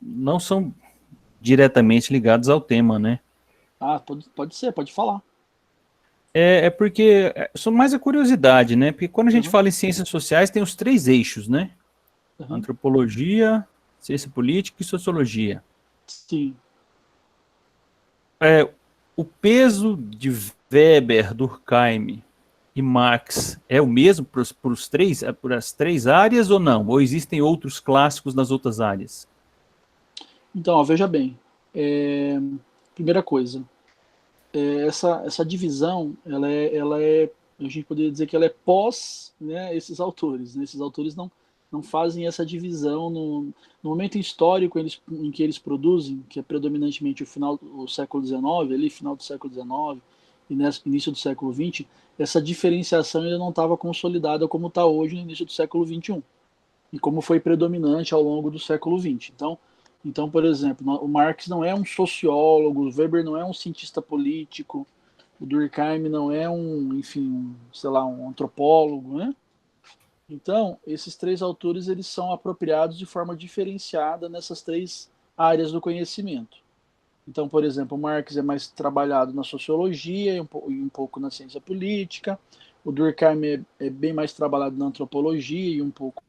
não são diretamente ligados ao tema, né? Ah, pode ser, pode falar. É porque são mais a curiosidade, né? Porque quando a gente Uhum, fala em ciências sociais, tem os três eixos, né? uhum. Antropologia, ciência política e sociologia. Sim. O peso de Weber, Durkheim e Marx é o mesmo para as três áreas ou não? Ou existem outros clássicos nas outras áreas? Então, ó, veja bem. É, primeira coisa, essa divisão, a gente poderia dizer que ela é pós, né, esses autores. Né? Esses autores não fazem essa divisão no momento histórico em que eles produzem, que é predominantemente o século XIX, ali, final do século XIX e início do século XX, essa diferenciação ainda não estava consolidada como está hoje no início do século XXI e como foi predominante ao longo do século XX. Então, por exemplo, o Marx não é um sociólogo, o Weber não é um cientista político, o Durkheim não é sei lá, um antropólogo, né? Então, esses três autores eles são apropriados de forma diferenciada nessas três áreas do conhecimento. Então, por exemplo, o Marx é mais trabalhado na sociologia e um pouco na ciência política, o Durkheim é bem mais trabalhado na antropologia e um pouco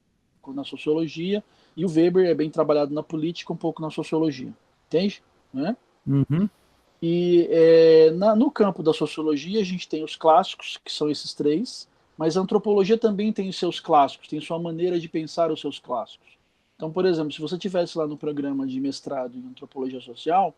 na sociologia, e o Weber é bem trabalhado na política, um pouco na sociologia. Entende? Né? Uhum. E no campo da sociologia, a gente tem os clássicos, que são esses três, mas a antropologia também tem os seus clássicos, tem sua maneira de pensar os seus clássicos. Então, por exemplo, se você tivesse lá no programa de mestrado em antropologia social,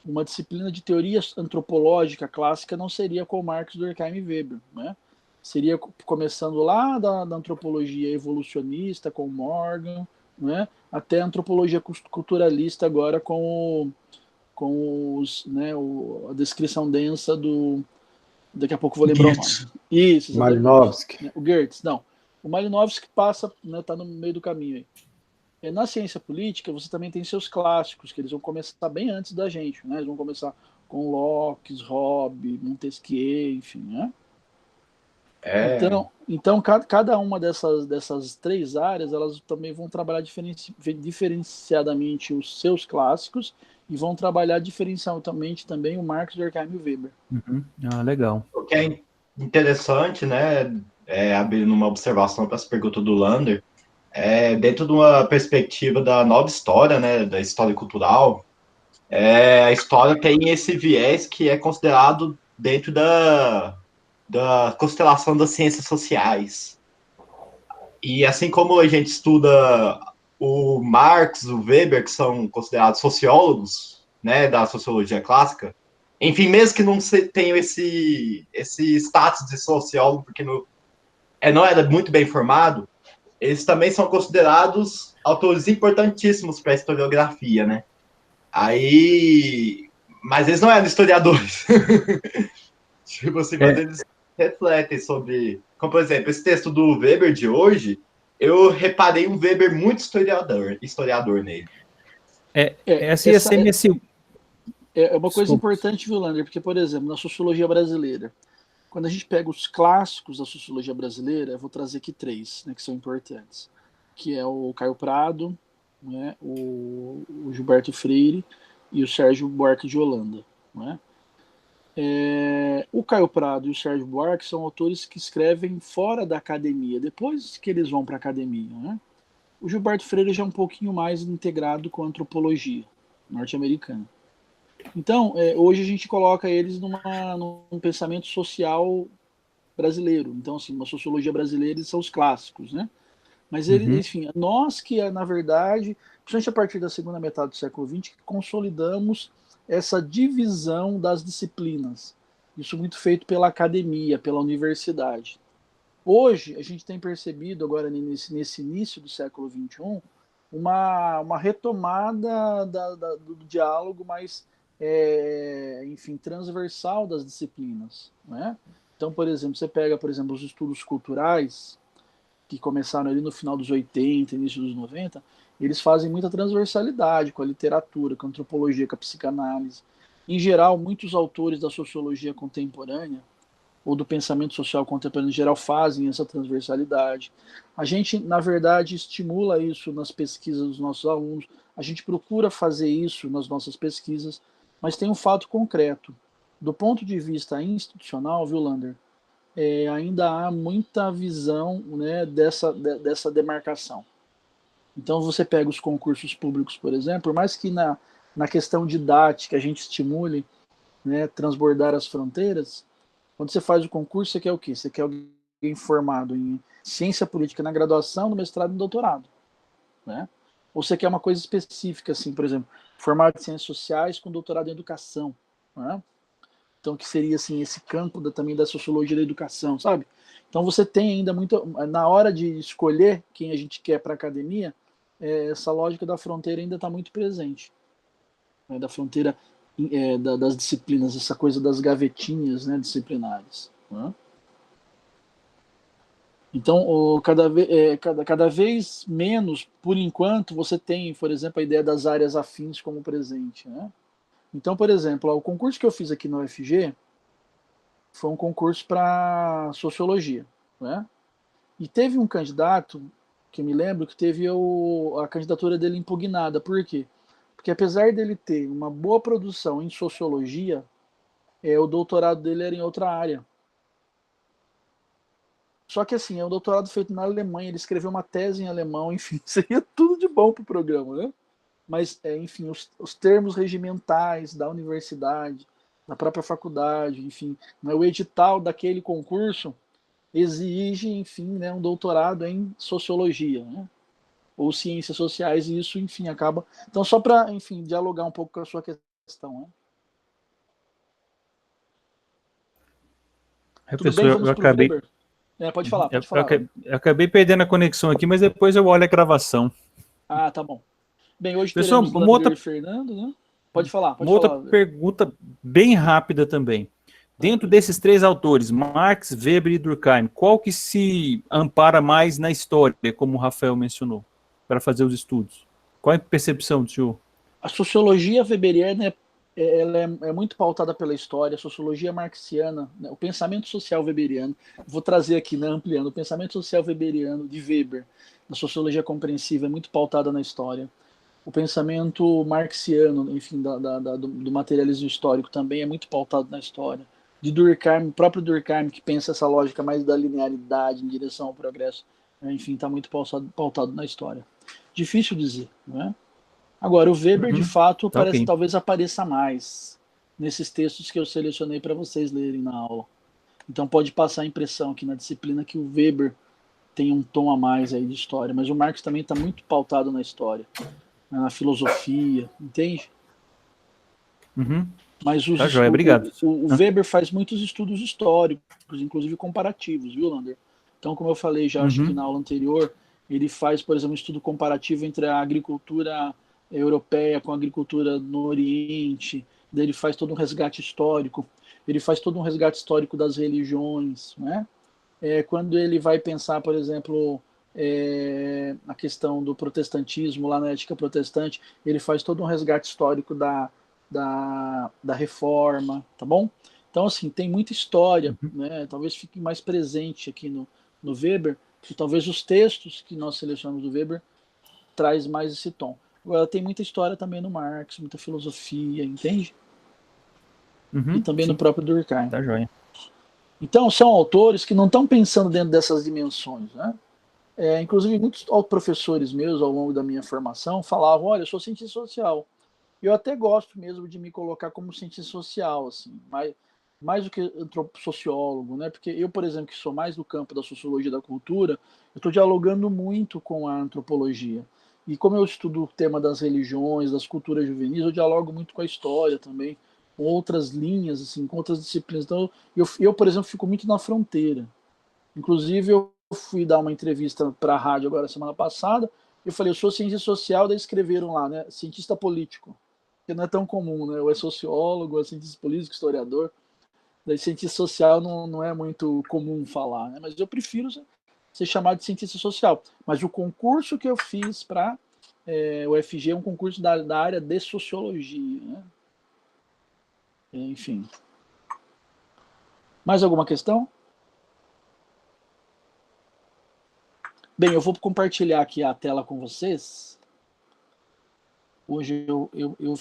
uma disciplina de teoria antropológica clássica não seria com Marx, Durkheim e Weber, né? Seria começando lá da antropologia evolucionista com Morgan, né? Até a antropologia culturalista agora com a descrição densa do... Daqui a pouco eu vou lembrar o nome. Geertz, Isso, exatamente. Malinowski. O Goertz, não. O Malinowski passa, né, tá no meio do caminho aí. Na ciência política, você também tem seus clássicos, que eles vão começar bem antes da gente, né? Eles vão começar com Locke, Hobbes, Montesquieu, enfim, né? É, Então cada uma dessas três áreas, elas também vão trabalhar diferenciadamente os seus clássicos e vão trabalhar diferenciadamente também o Marx, Durkheim e o Weber. Uhum. Ah, legal. o que é interessante, né, abrindo uma observação para as perguntas do Lander, dentro de uma perspectiva da nova história, né, da história cultural, a história tem esse viés que é considerado dentro da constelação das ciências sociais. E assim como a gente estuda o Marx, o Weber, que são considerados sociólogos, né, da sociologia clássica, enfim, mesmo que não tenham esse status de sociólogo, porque não era muito bem formado, eles também são considerados autores importantíssimos para a historiografia, né? Aí, mas eles não eram historiadores. Tipo assim, mas É, eles refletem sobre, como por exemplo, esse texto do Weber de hoje, eu reparei um Weber muito historiador nele. essa ia Essa ser minha. é uma coisa Desculpa. importante, viu, Lander? Porque, por exemplo, na sociologia brasileira, quando a gente pega os clássicos da sociologia brasileira, eu vou trazer aqui três, né, que são importantes, que é o Caio Prado, né, o Gilberto Freire e o Sérgio Buarque de Holanda. Né? O Caio Prado e o Sérgio Buarque são autores que escrevem fora da academia, depois que eles vão para a academia. Né? O Gilberto Freire já é um pouquinho mais integrado com a antropologia norte-americana. Então, hoje a gente coloca eles num pensamento social brasileiro. Então, assim, uma sociologia brasileira, eles são os clássicos, né? Mas eles, Uhum. enfim, nós que, na verdade, principalmente a partir da segunda metade do século XX, consolidamos essa divisão das disciplinas. Isso muito feito pela academia, pela universidade. Hoje, a gente tem percebido, agora nesse início do século XXI, uma retomada do diálogo mais, enfim, transversal das disciplinas. Né? Então, por exemplo, você pega, por exemplo, os estudos culturais, que começaram ali no final dos 80, início dos 90, eles fazem muita transversalidade com a literatura, com a antropologia, com a psicanálise. Em geral, muitos autores da sociologia contemporânea, ou do pensamento social contemporâneo em geral fazem essa transversalidade. A gente, na verdade, estimula isso nas pesquisas dos nossos alunos, a gente procura fazer isso nas nossas pesquisas, mas tem um fato concreto. Do ponto de vista institucional, viu, Lander, ainda há muita visão, né, dessa demarcação. Então, você pega os concursos públicos, por exemplo, por mais que na questão didática a gente estimule, né, transbordar as fronteiras, quando você faz o concurso, você quer o quê? Você quer alguém formado em ciência política na graduação, no mestrado e no doutorado, né? Ou você quer uma coisa específica, assim, por exemplo, formado em ciências sociais com doutorado em educação, né? Então, que seria, assim, esse campo também da sociologia da educação, sabe? Então, você tem ainda muito... Na hora de escolher quem a gente quer para a academia, essa lógica da fronteira ainda está muito presente, né? Da fronteira das disciplinas, essa coisa das gavetinhas, né, disciplinares, né? Então, cada vez menos, por enquanto, você tem, por exemplo, a ideia das áreas afins como presente, né? Então, por exemplo, o concurso que eu fiz aqui no UFG foi um concurso para sociologia, né? E teve um candidato, que eu me lembro, que teve a candidatura dele impugnada. Por quê? Porque apesar dele ter uma boa produção em sociologia, o doutorado dele era em outra área. Só que assim, é um doutorado feito na Alemanha, ele escreveu uma tese em alemão, enfim, seria tudo de bom para o programa, né? Mas, enfim, os termos regimentais da universidade, da própria faculdade, enfim, né, o edital daquele concurso exige, enfim, né, um doutorado em sociologia, né? Ou ciências sociais, e isso, enfim, acaba... Então, só para, enfim, dialogar um pouco com a sua questão, né? Tudo bem? Professor, Vamos para o Weber? Pode falar, pode falar. eu acabei perdendo a conexão aqui, mas depois eu olho a gravação. Ah, tá bom. Bem, hoje Pessoal, teremos Lander e Fernando, né? Pode falar, pode uma outra falar. pergunta bem rápida também. Dentro desses três autores, Marx, Weber e Durkheim, qual que se ampara mais na história, como o Rafael mencionou, para fazer os estudos? Qual é a percepção do senhor? A sociologia weberiana ela é muito pautada pela história, a sociologia marxiana, né, o pensamento social weberiano. Vou trazer aqui, né, ampliando, o pensamento social weberiano de Weber, na sociologia compreensiva, é muito pautada na história. O pensamento marxiano, enfim, do materialismo histórico também é muito pautado na história. De Durkheim, o próprio Durkheim, que pensa essa lógica mais da linearidade em direção ao progresso, né, enfim, está muito pautado na história. Difícil dizer, não é? Agora, o Weber, de fato, Tá parece ok. talvez apareça mais nesses textos que eu selecionei para vocês lerem na aula. Então pode passar a impressão aqui na disciplina que o Weber tem um tom a mais aí de história, mas o Marx também está muito pautado na história, né, na filosofia, entende? Uhum. Mas Tá joia, obrigado. o Weber faz muitos estudos históricos, inclusive comparativos, viu, Lander? Então, como eu falei já, acho que na aula anterior, ele faz, por exemplo, um estudo comparativo entre a agricultura europeia com a agricultura no Oriente, daí ele faz todo um resgate histórico, ele faz todo um resgate histórico das religiões, né? Quando ele vai pensar, por exemplo, a questão do protestantismo, lá na ética protestante, ele faz todo um resgate histórico da reforma, tá bom? Então, assim, tem muita história, né? Talvez fique mais presente aqui no Weber, que talvez os textos que nós selecionamos do Weber traz mais esse tom. Agora, tem muita história também no Marx, muita filosofia, entende? E também no Sim, próprio Durkheim. tá joia. Então, são autores que não estão pensando dentro dessas dimensões, né? Inclusive, muitos professores meus, ao longo da minha formação, falavam, olha, eu sou cientista social. Eu até gosto mesmo de me colocar como cientista social, assim, mais do que sociólogo, né? Porque eu, por exemplo, que sou mais do campo da sociologia da cultura, eu estou dialogando muito com a antropologia. E como eu estudo o tema das religiões, das culturas juvenis, eu dialogo muito com a história também, com outras linhas, assim, com outras disciplinas. Então, eu, por exemplo, fico muito na fronteira. Inclusive, eu fui dar uma entrevista para a rádio agora semana passada, eu falei, eu sou cientista social, daí escreveram lá, né, cientista político, que não é tão comum, né, ou é sociólogo, ou é cientista político, historiador, daí cientista social não é muito comum falar, né, mas eu prefiro ser chamado de cientista social. Mas o concurso que eu fiz para o FG é um concurso da área de sociologia, né? Enfim. Mais alguma questão? Bem, eu vou compartilhar aqui a tela com vocês. Hoje eu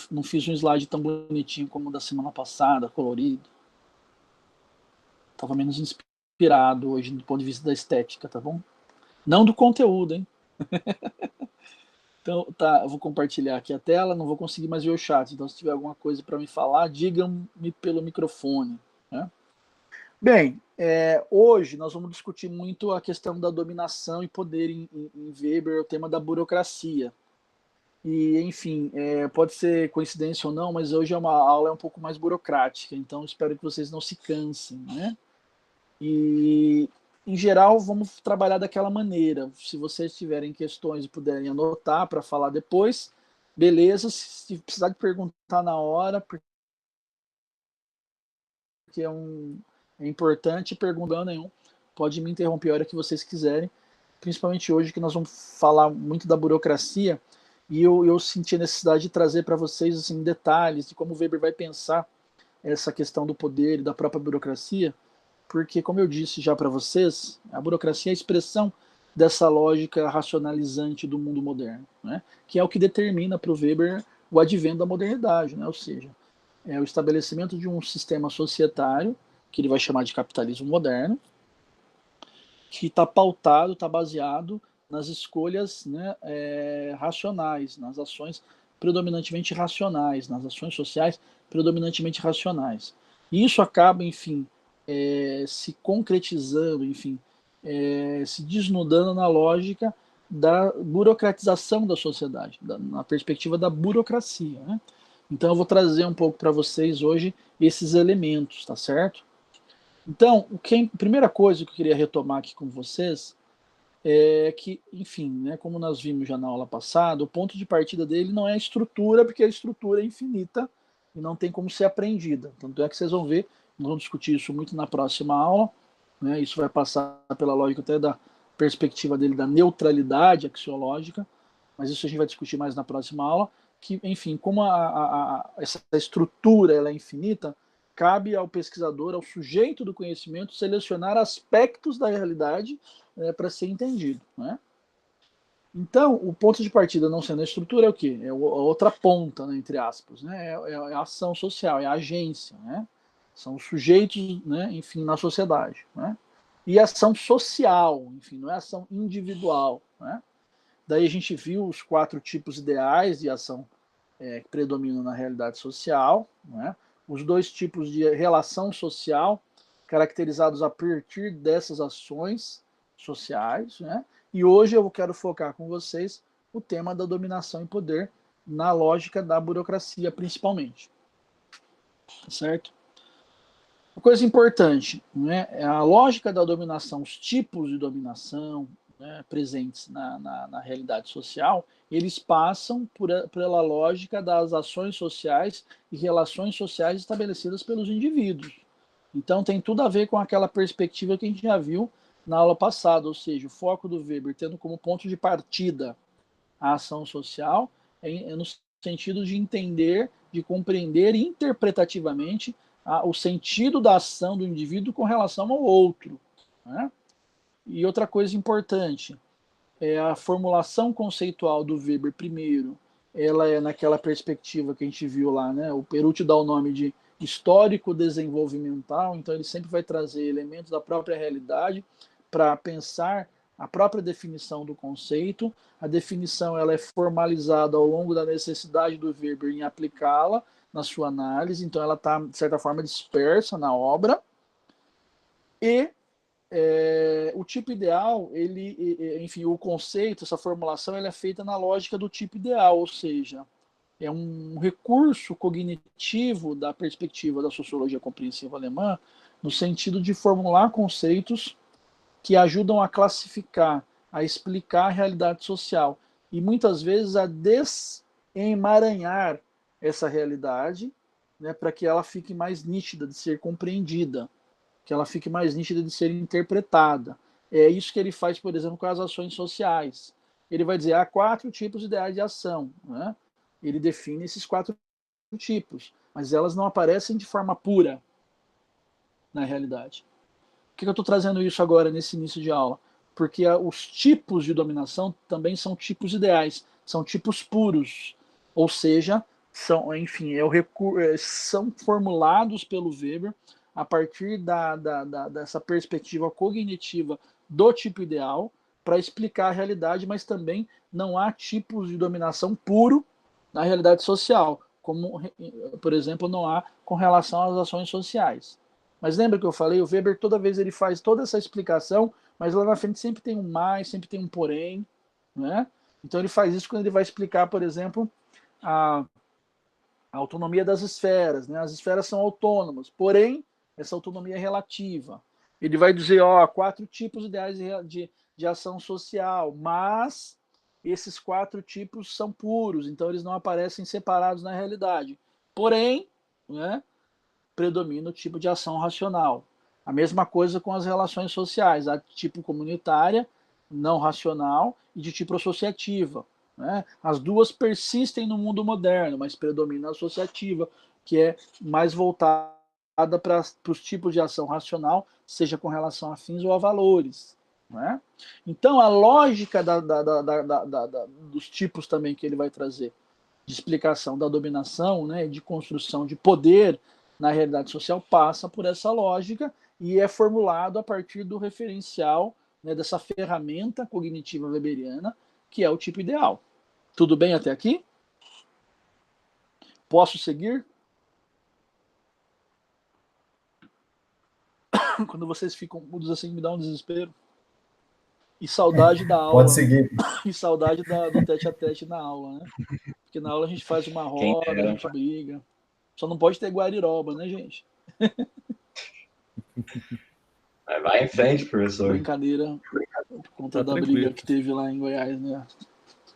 não fiz um slide tão bonitinho como o da semana passada, colorido. Estava menos inspirado hoje do ponto de vista da estética, tá bom? Não do conteúdo, hein? Então, tá, eu vou compartilhar aqui a tela, não vou conseguir mais ver o chat, então se tiver alguma coisa para me falar, digam-me pelo microfone. Né? Bem, hoje nós vamos discutir muito a questão da dominação e poder em Weber, o tema da burocracia. E, enfim, pode ser coincidência ou não, mas hoje uma aula um pouco mais burocrática, então espero que vocês não se cansem, né? E, em geral, vamos trabalhar daquela maneira. Se vocês tiverem questões e puderem anotar para falar depois, beleza. Se precisar de perguntar na hora, porque é importante, perguntando nenhum, pode me interromper a hora que vocês quiserem, principalmente hoje que nós vamos falar muito da burocracia, e eu senti a necessidade de trazer para vocês assim, detalhes de como o Weber vai pensar essa questão do poder e da própria burocracia, porque, como eu disse já para vocês, a burocracia é a expressão dessa lógica racionalizante do mundo moderno, né? Que é o que determina para o Weber o advento da modernidade, né? Ou seja, é o estabelecimento de um sistema societário, que ele vai chamar de capitalismo moderno, que está pautado, está baseado nas escolhas, né, racionais, nas ações predominantemente racionais, nas ações sociais predominantemente racionais. E isso acaba, enfim, se concretizando, enfim, se desnudando na lógica da burocratização da sociedade, na perspectiva da burocracia. Né? Então eu vou trazer um pouco para vocês hoje esses elementos, tá certo? Então, a primeira coisa que eu queria retomar aqui com vocês é que, enfim, né, como nós vimos já na aula passada, o ponto de partida dele não é a estrutura, porque a estrutura é infinita e não tem como ser aprendida. Tanto é que vocês vão ver, nós vamos discutir isso muito na próxima aula, né, isso vai passar pela lógica até da perspectiva dele da neutralidade axiológica, mas isso a gente vai discutir mais na próxima aula, que, enfim, como essa estrutura ela é infinita, cabe ao pesquisador, ao sujeito do conhecimento, selecionar aspectos da realidade para ser entendido. Né? Então, o ponto de partida não sendo a estrutura é o quê? É a outra ponta, né, entre aspas. Né? É a ação social, é a agência. Né? São os sujeitos, né, enfim, na sociedade. Né? E ação social, enfim, não é ação individual. Né? Daí a gente viu os 4 tipos ideais de ação que predominam na realidade social, né? Os 2 tipos de relação social, caracterizados a partir dessas ações sociais, né? E hoje eu quero focar com vocês o tema da dominação e poder na lógica da burocracia, principalmente. Certo? Uma coisa importante, né? A lógica da dominação, os tipos de dominação, né, presentes na realidade social, eles passam pela lógica das ações sociais e relações sociais estabelecidas pelos indivíduos. Então tem tudo a ver com aquela perspectiva que a gente já viu na aula passada, ou seja, o foco do Weber tendo como ponto de partida a ação social é no sentido de entender, de compreender interpretativamente o sentido da ação do indivíduo com relação ao outro. Né? E outra coisa importante, a formulação conceitual do Weber primeiro, ela é naquela perspectiva que a gente viu lá, né? O Perucci dá o nome de histórico desenvolvimental, então ele sempre vai trazer elementos da própria realidade para pensar a própria definição do conceito. A definição ela é formalizada ao longo da necessidade do Weber em aplicá-la na sua análise, então ela está, de certa forma, dispersa na obra. E o tipo ideal, enfim, o conceito, essa formulação, ela é feita na lógica do tipo ideal, ou seja, é um recurso cognitivo da perspectiva da sociologia compreensiva alemã, no sentido de formular conceitos que ajudam a classificar, a explicar a realidade social e muitas vezes a desemaranhar essa realidade, né, para que ela fique mais nítida de ser compreendida, que ela fique mais nítida de ser interpretada. É isso que ele faz, por exemplo, com as ações sociais. Ele vai dizer, há 4 tipos ideais de ação. Né? Ele define esses 4 tipos, mas elas não aparecem de forma pura. na realidade. Por que eu estou trazendo isso agora nesse início de aula? Porque os tipos de dominação também são tipos ideais, são tipos puros, ou seja, são, enfim, são formulados pelo Weber a partir dessa perspectiva cognitiva do tipo ideal para explicar a realidade, mas também não há tipos de dominação puro na realidade social, como, por exemplo, não há com relação às ações sociais. Mas lembra que eu falei, o Weber toda vez ele faz toda essa explicação, mas lá na frente sempre tem um mais, sempre tem um porém, né? Então ele faz isso quando ele vai explicar, por exemplo, a autonomia das esferas, né? As esferas são autônomas, porém essa autonomia é relativa. Ele vai dizer, ó, 4 tipos ideais de ação social, mas esses 4 tipos são puros, então eles não aparecem separados na realidade. Porém, né, predomina o tipo de ação racional. A mesma coisa com as relações sociais, a tipo comunitária, não racional, e de tipo associativa. Né? As duas persistem no mundo moderno, mas predomina a associativa, que é mais voltada para os tipos de ação racional, seja com relação a fins ou a valores. Né? Então, a lógica dos tipos também que ele vai trazer, de explicação da dominação, né, de construção de poder na realidade social, passa por essa lógica e é formulado a partir do referencial, né, dessa ferramenta cognitiva weberiana, que é o tipo ideal. Tudo bem até aqui? Posso seguir? Quando vocês ficam mudos assim, me dá um desespero. E saudade da aula. Pode seguir. E saudade do tete-a-tete na aula, né? Porque na aula a gente faz uma roda, a gente briga. Só não pode ter guariroba, né, gente? Vai em frente, professor. Brincadeira por conta da tranquilo. briga que teve lá em Goiás, né?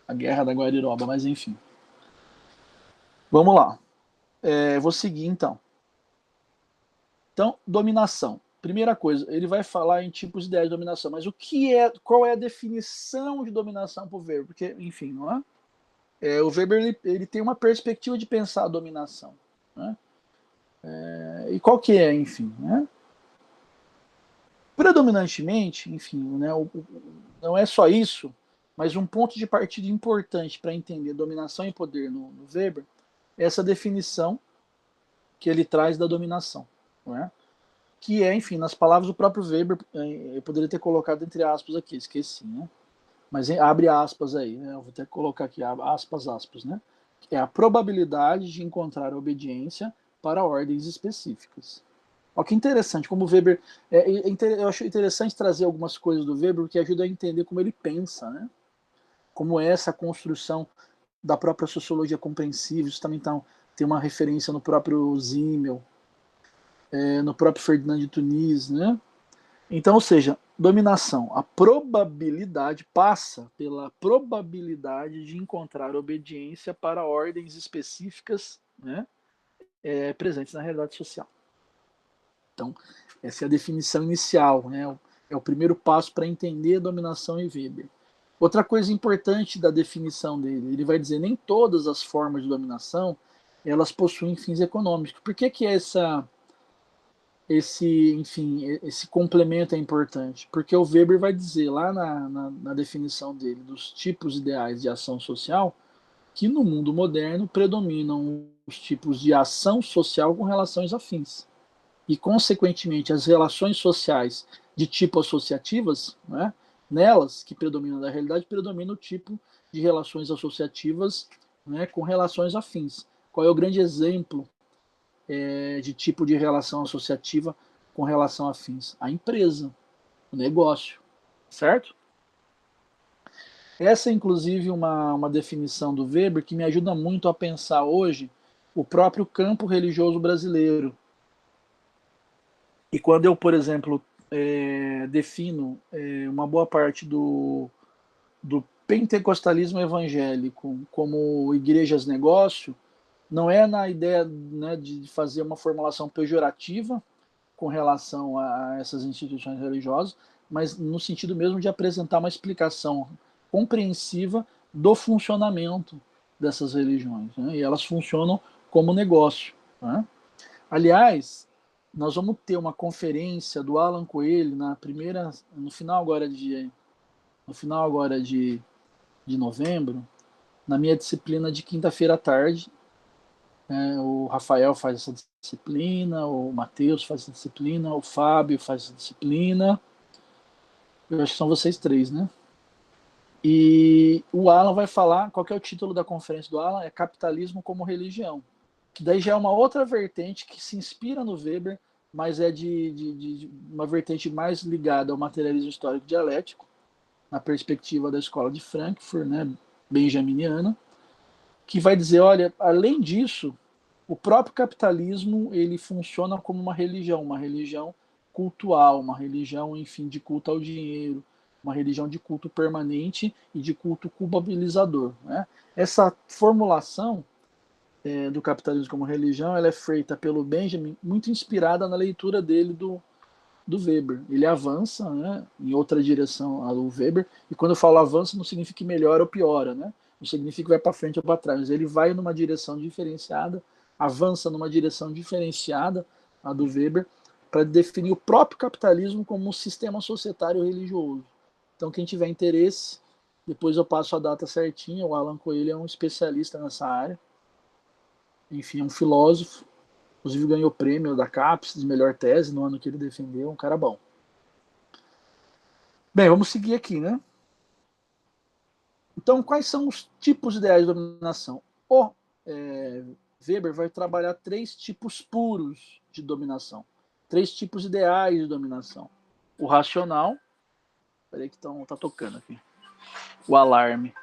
A guerra da guariroba, mas enfim. Vamos lá. Vou seguir, então. Então, dominação. Primeira coisa, ele vai falar em tipos e ideias de dominação, mas qual é a definição de dominação para o Weber? Porque, enfim, não é? O Weber ele tem uma perspectiva de pensar a dominação. Né? E qual que é, enfim? Né? Predominantemente, enfim, né, não é só isso, mas um ponto de partida importante para entender dominação e poder no Weber é essa definição que ele traz da dominação. Não é? Que é, enfim, nas palavras do próprio Weber, eu poderia ter colocado entre aspas aqui, esqueci, né? Mas abre aspas aí, né? Eu vou ter que colocar aqui, aspas, né? É a probabilidade de encontrar obediência para ordens específicas. Olha que interessante, como o Weber... eu acho interessante trazer algumas coisas do Weber, que ajuda a entender como ele pensa, né? Como é essa construção da própria sociologia compreensiva, isso também tem uma referência no próprio Simmel, no próprio Ferdinand de Tunis, né? Então, ou seja, dominação, a probabilidade passa pela probabilidade de encontrar obediência para ordens específicas, né, presentes na realidade social. Então, essa é a definição inicial, né? É o primeiro passo para entender a dominação em Weber. Outra coisa importante da definição dele, ele vai dizer nem todas as formas de dominação elas possuem fins econômicos. Por que esse complemento é importante? Porque o Weber vai dizer lá na definição dele dos tipos ideais de ação social que no mundo moderno predominam os tipos de ação social com relações afins. E, consequentemente, as relações sociais de tipo associativas, né, nelas que predominam da realidade, predomina o tipo de relações associativas, né, com relações afins. Qual é o grande exemplo de tipo de relação associativa com relação a fins? A empresa, o negócio, certo? Essa é, inclusive, uma definição do Weber que me ajuda muito a pensar hoje o próprio campo religioso brasileiro. E quando eu, por exemplo, defino uma boa parte do pentecostalismo evangélico como igrejas-negócio, não é na ideia, né, de fazer uma formulação pejorativa com relação a essas instituições religiosas, mas no sentido mesmo de apresentar uma explicação compreensiva do funcionamento dessas religiões. Né? E elas funcionam como negócio. Né? Aliás, nós vamos ter uma conferência do Alan Coelho no final agora de novembro, na minha disciplina de quinta-feira à tarde. O Rafael faz essa disciplina, o Matheus faz essa disciplina, o Fábio faz essa disciplina. Eu acho que são vocês três, né? E o Alan vai falar, qual que é o título da conferência do Alan? É Capitalismo como Religião. Que daí já é uma outra vertente que se inspira no Weber, mas é de uma vertente mais ligada ao materialismo histórico dialético, na perspectiva da escola de Frankfurt, né, benjaminiana, que vai dizer, olha, além disso, o próprio capitalismo ele funciona como uma religião cultual, uma religião, enfim, de culto ao dinheiro, uma religião de culto permanente e de culto culpabilizador. Né? Essa formulação do capitalismo como religião, ela é feita pelo Benjamin, muito inspirada na leitura dele do Weber. Ele avança, né, em outra direção ao Weber, e quando eu falo avança, não significa que melhora ou piora, né? Não significa que vai para frente ou para trás, mas ele vai numa direção diferenciada, avança numa direção diferenciada, a do Weber, para definir o próprio capitalismo como um sistema societário religioso. Então, quem tiver interesse, depois eu passo a data certinha, o Alan Coelho é um especialista nessa área, enfim, é um filósofo, inclusive ganhou o prêmio da CAPES de melhor tese no ano que ele defendeu, um cara bom. Bem, vamos seguir aqui, né? Então, quais são os tipos ideais de dominação? O Weber vai trabalhar 3 tipos puros de dominação, 3 tipos ideais de dominação. O racional, peraí que tá tocando aqui, o alarme.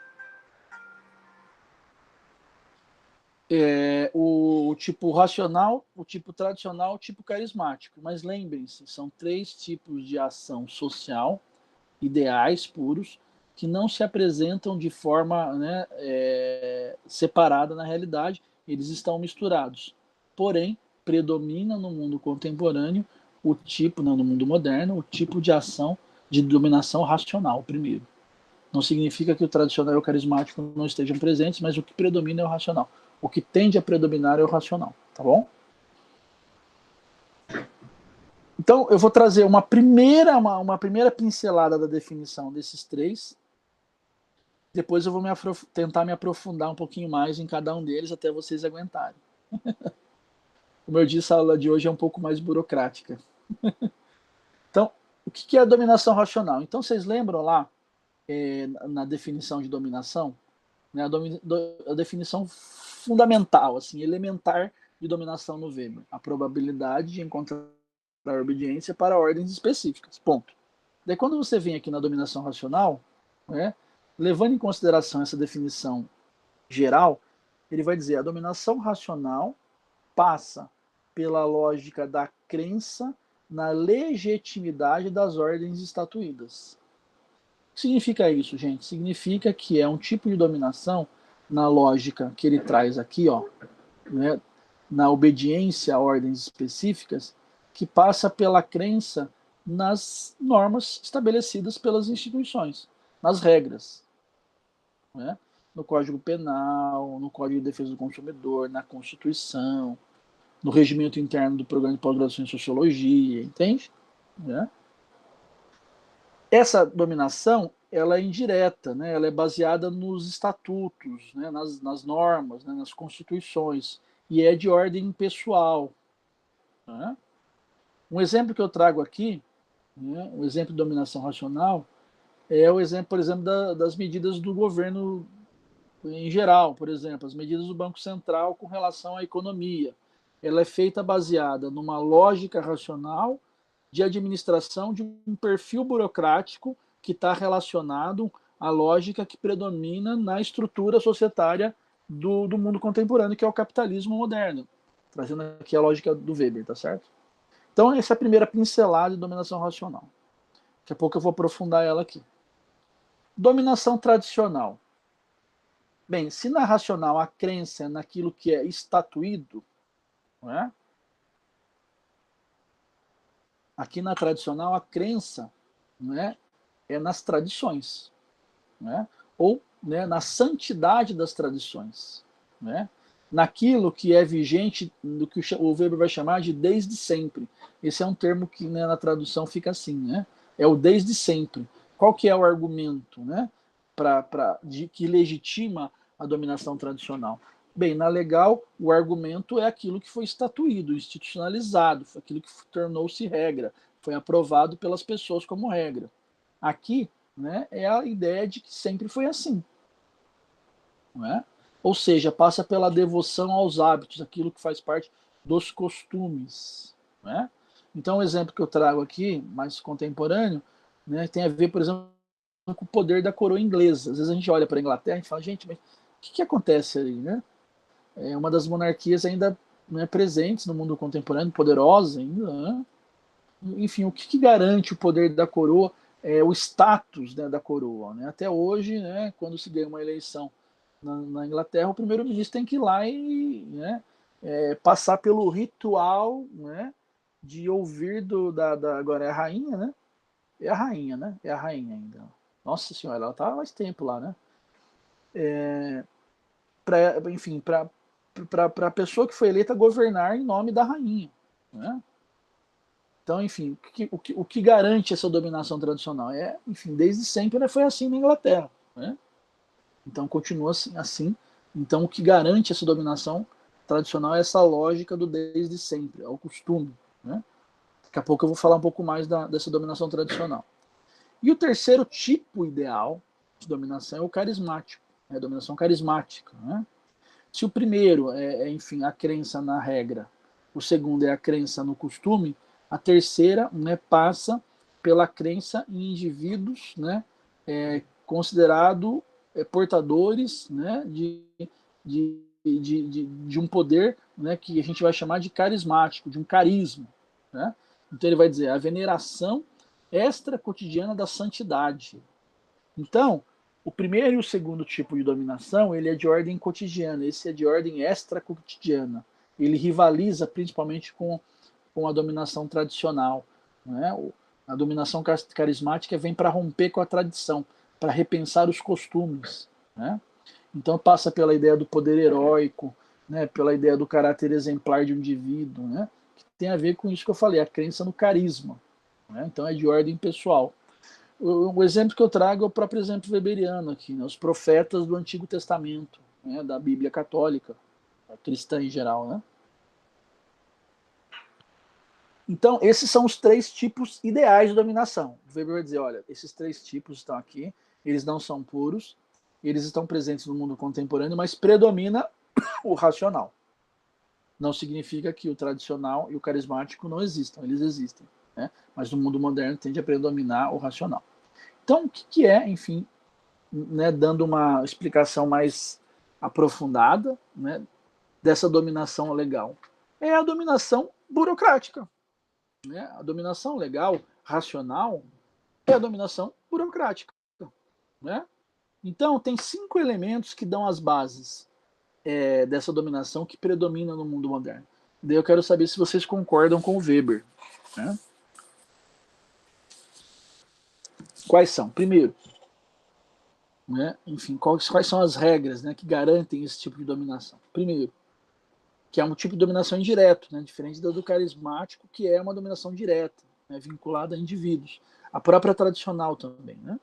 O tipo racional, o tipo tradicional, o tipo carismático. Mas lembrem-se, são 3 tipos de ação social, ideais puros, que não se apresentam de forma, né, separada na realidade, eles estão misturados. Porém, predomina no mundo contemporâneo o tipo, não, no mundo moderno, o tipo de ação de dominação racional, primeiro. Não significa que o tradicional e o carismático não estejam presentes, mas o que predomina é o racional. O que tende a predominar é o racional, tá bom? Então, eu vou trazer uma primeira pincelada da definição desses 3. Depois eu vou tentar me aprofundar um pouquinho mais em cada um deles até vocês aguentarem. Como eu disse, a aula de hoje é um pouco mais burocrática. Então, o que é a dominação racional? Então, vocês lembram lá, na definição de dominação, né, a definição fundamental, assim, elementar de dominação no Weber, a probabilidade de encontrar obediência para ordens específicas, ponto. Daí quando você vem aqui na dominação racional, né, levando em consideração essa definição geral, ele vai dizer a dominação racional passa pela lógica da crença na legitimidade das ordens estatuídas. O que significa isso, gente? Significa que é um tipo de dominação na lógica que ele traz aqui, ó, né, na obediência a ordens específicas, que passa pela crença nas normas estabelecidas pelas instituições, nas regras, né? No Código Penal, no Código de Defesa do Consumidor, na Constituição, no regimento interno do programa de pós-graduação em Sociologia, entende? Né? Essa dominação, ela é indireta, né? Ela é baseada nos estatutos, né? nas normas, né? nas constituições, e é de ordem pessoal. Né? Um exemplo que eu trago aqui, né? Um exemplo de dominação racional, é o exemplo, por exemplo, das medidas do governo em geral, por exemplo, as medidas do Banco Central com relação à economia. Ela é feita baseada numa lógica racional de administração de um perfil burocrático que está relacionado à lógica que predomina na estrutura societária do mundo contemporâneo, que é o capitalismo moderno, trazendo aqui a lógica do Weber, tá certo? Então, essa é a primeira pincelada de dominação racional. Daqui a pouco eu vou aprofundar ela aqui. Dominação tradicional. Bem, se na racional a crença é naquilo que é estatuído, não é? Aqui na tradicional a crença, não é nas tradições, não é? Ou, né, na santidade das tradições, né? naquilo que é vigente, do que o Weber vai chamar de desde sempre. Esse é um termo que, né, na tradução fica assim, né? É o desde sempre. Qual que é o argumento, né, que legitima a dominação tradicional? Bem, na legal, o argumento é aquilo que foi estatuído, institucionalizado, foi aquilo que tornou-se regra, foi aprovado pelas pessoas como regra. Aqui, né, é a ideia de que sempre foi assim. Não é? Ou seja, passa pela devoção aos hábitos, aquilo que faz parte dos costumes. Não é? Então, o exemplo que eu trago aqui, mais contemporâneo, né, tem a ver, por exemplo, com o poder da coroa inglesa. Às vezes a gente olha para a Inglaterra e fala, gente, mas o que acontece ali? Né? É uma das monarquias ainda, né, presentes no mundo contemporâneo, poderosa ainda. Né? Enfim, o que garante o poder da coroa? É o status, né, da coroa. Né? Até hoje, né, quando se ganha uma eleição na Inglaterra, o primeiro-ministro tem que ir lá e, né, passar pelo ritual, né, de ouvir agora é a rainha, né? É a rainha, né? É a rainha ainda. Nossa senhora, ela tá há mais tempo lá, né? Enfim, para a pessoa que foi eleita governar em nome da rainha, né? Então, enfim, o que garante essa dominação tradicional? Enfim, desde sempre, né, foi assim na Inglaterra, né? Então continua assim. Então o que garante essa dominação tradicional é essa lógica do desde sempre, é o costume. Né? Daqui a pouco eu vou falar um pouco mais dessa dominação tradicional. E o terceiro tipo ideal de dominação é o carismático, é a dominação carismática. Né? Se o primeiro enfim, a crença na regra, o segundo é a crença no costume, a terceira, né, passa pela crença em indivíduos, né, considerado portadores, né, de um poder, né, que a gente vai chamar de carismático, de um carisma. Né? Então ele vai dizer a veneração extra cotidiana da santidade. Então, o primeiro e o segundo tipo de dominação, ele é de ordem cotidiana, esse é de ordem extra cotidiana. Ele rivaliza principalmente com a dominação tradicional. Né? A dominação carismática vem para romper com a tradição, para repensar os costumes. Né? Então passa pela ideia do poder heróico, né? Pela ideia do caráter exemplar de um indivíduo, né? Que tem a ver com isso que eu falei, a crença no carisma. Né? Então é de ordem pessoal. O exemplo que eu trago é o próprio exemplo weberiano aqui, né? Os profetas do Antigo Testamento, né? Da Bíblia católica, cristã em geral. Né? Então, esses são os três tipos ideais de dominação. O Weber vai dizer, olha, esses três tipos estão aqui, eles não são puros, eles estão presentes no mundo contemporâneo, mas predomina o racional. Não significa que o tradicional e o carismático não existam, eles existem. Né? Mas no mundo moderno tende a predominar o racional. Então, o que é, enfim, né, dando uma explicação mais aprofundada, né, dessa dominação legal? É a dominação burocrática. Né? A dominação legal, racional, é a dominação burocrática. Né? Então, tem 5 elementos que dão as bases dessa dominação que predomina no mundo moderno. Daí eu quero saber se vocês concordam com o Weber. Né? Quais são? Primeiro, né? Enfim, quais são as regras, né, que garantem esse tipo de dominação? Primeiro, que é um tipo de dominação indireto, né, diferente do carismático, que é uma dominação direta, né, vinculada a indivíduos. A própria tradicional também. Né?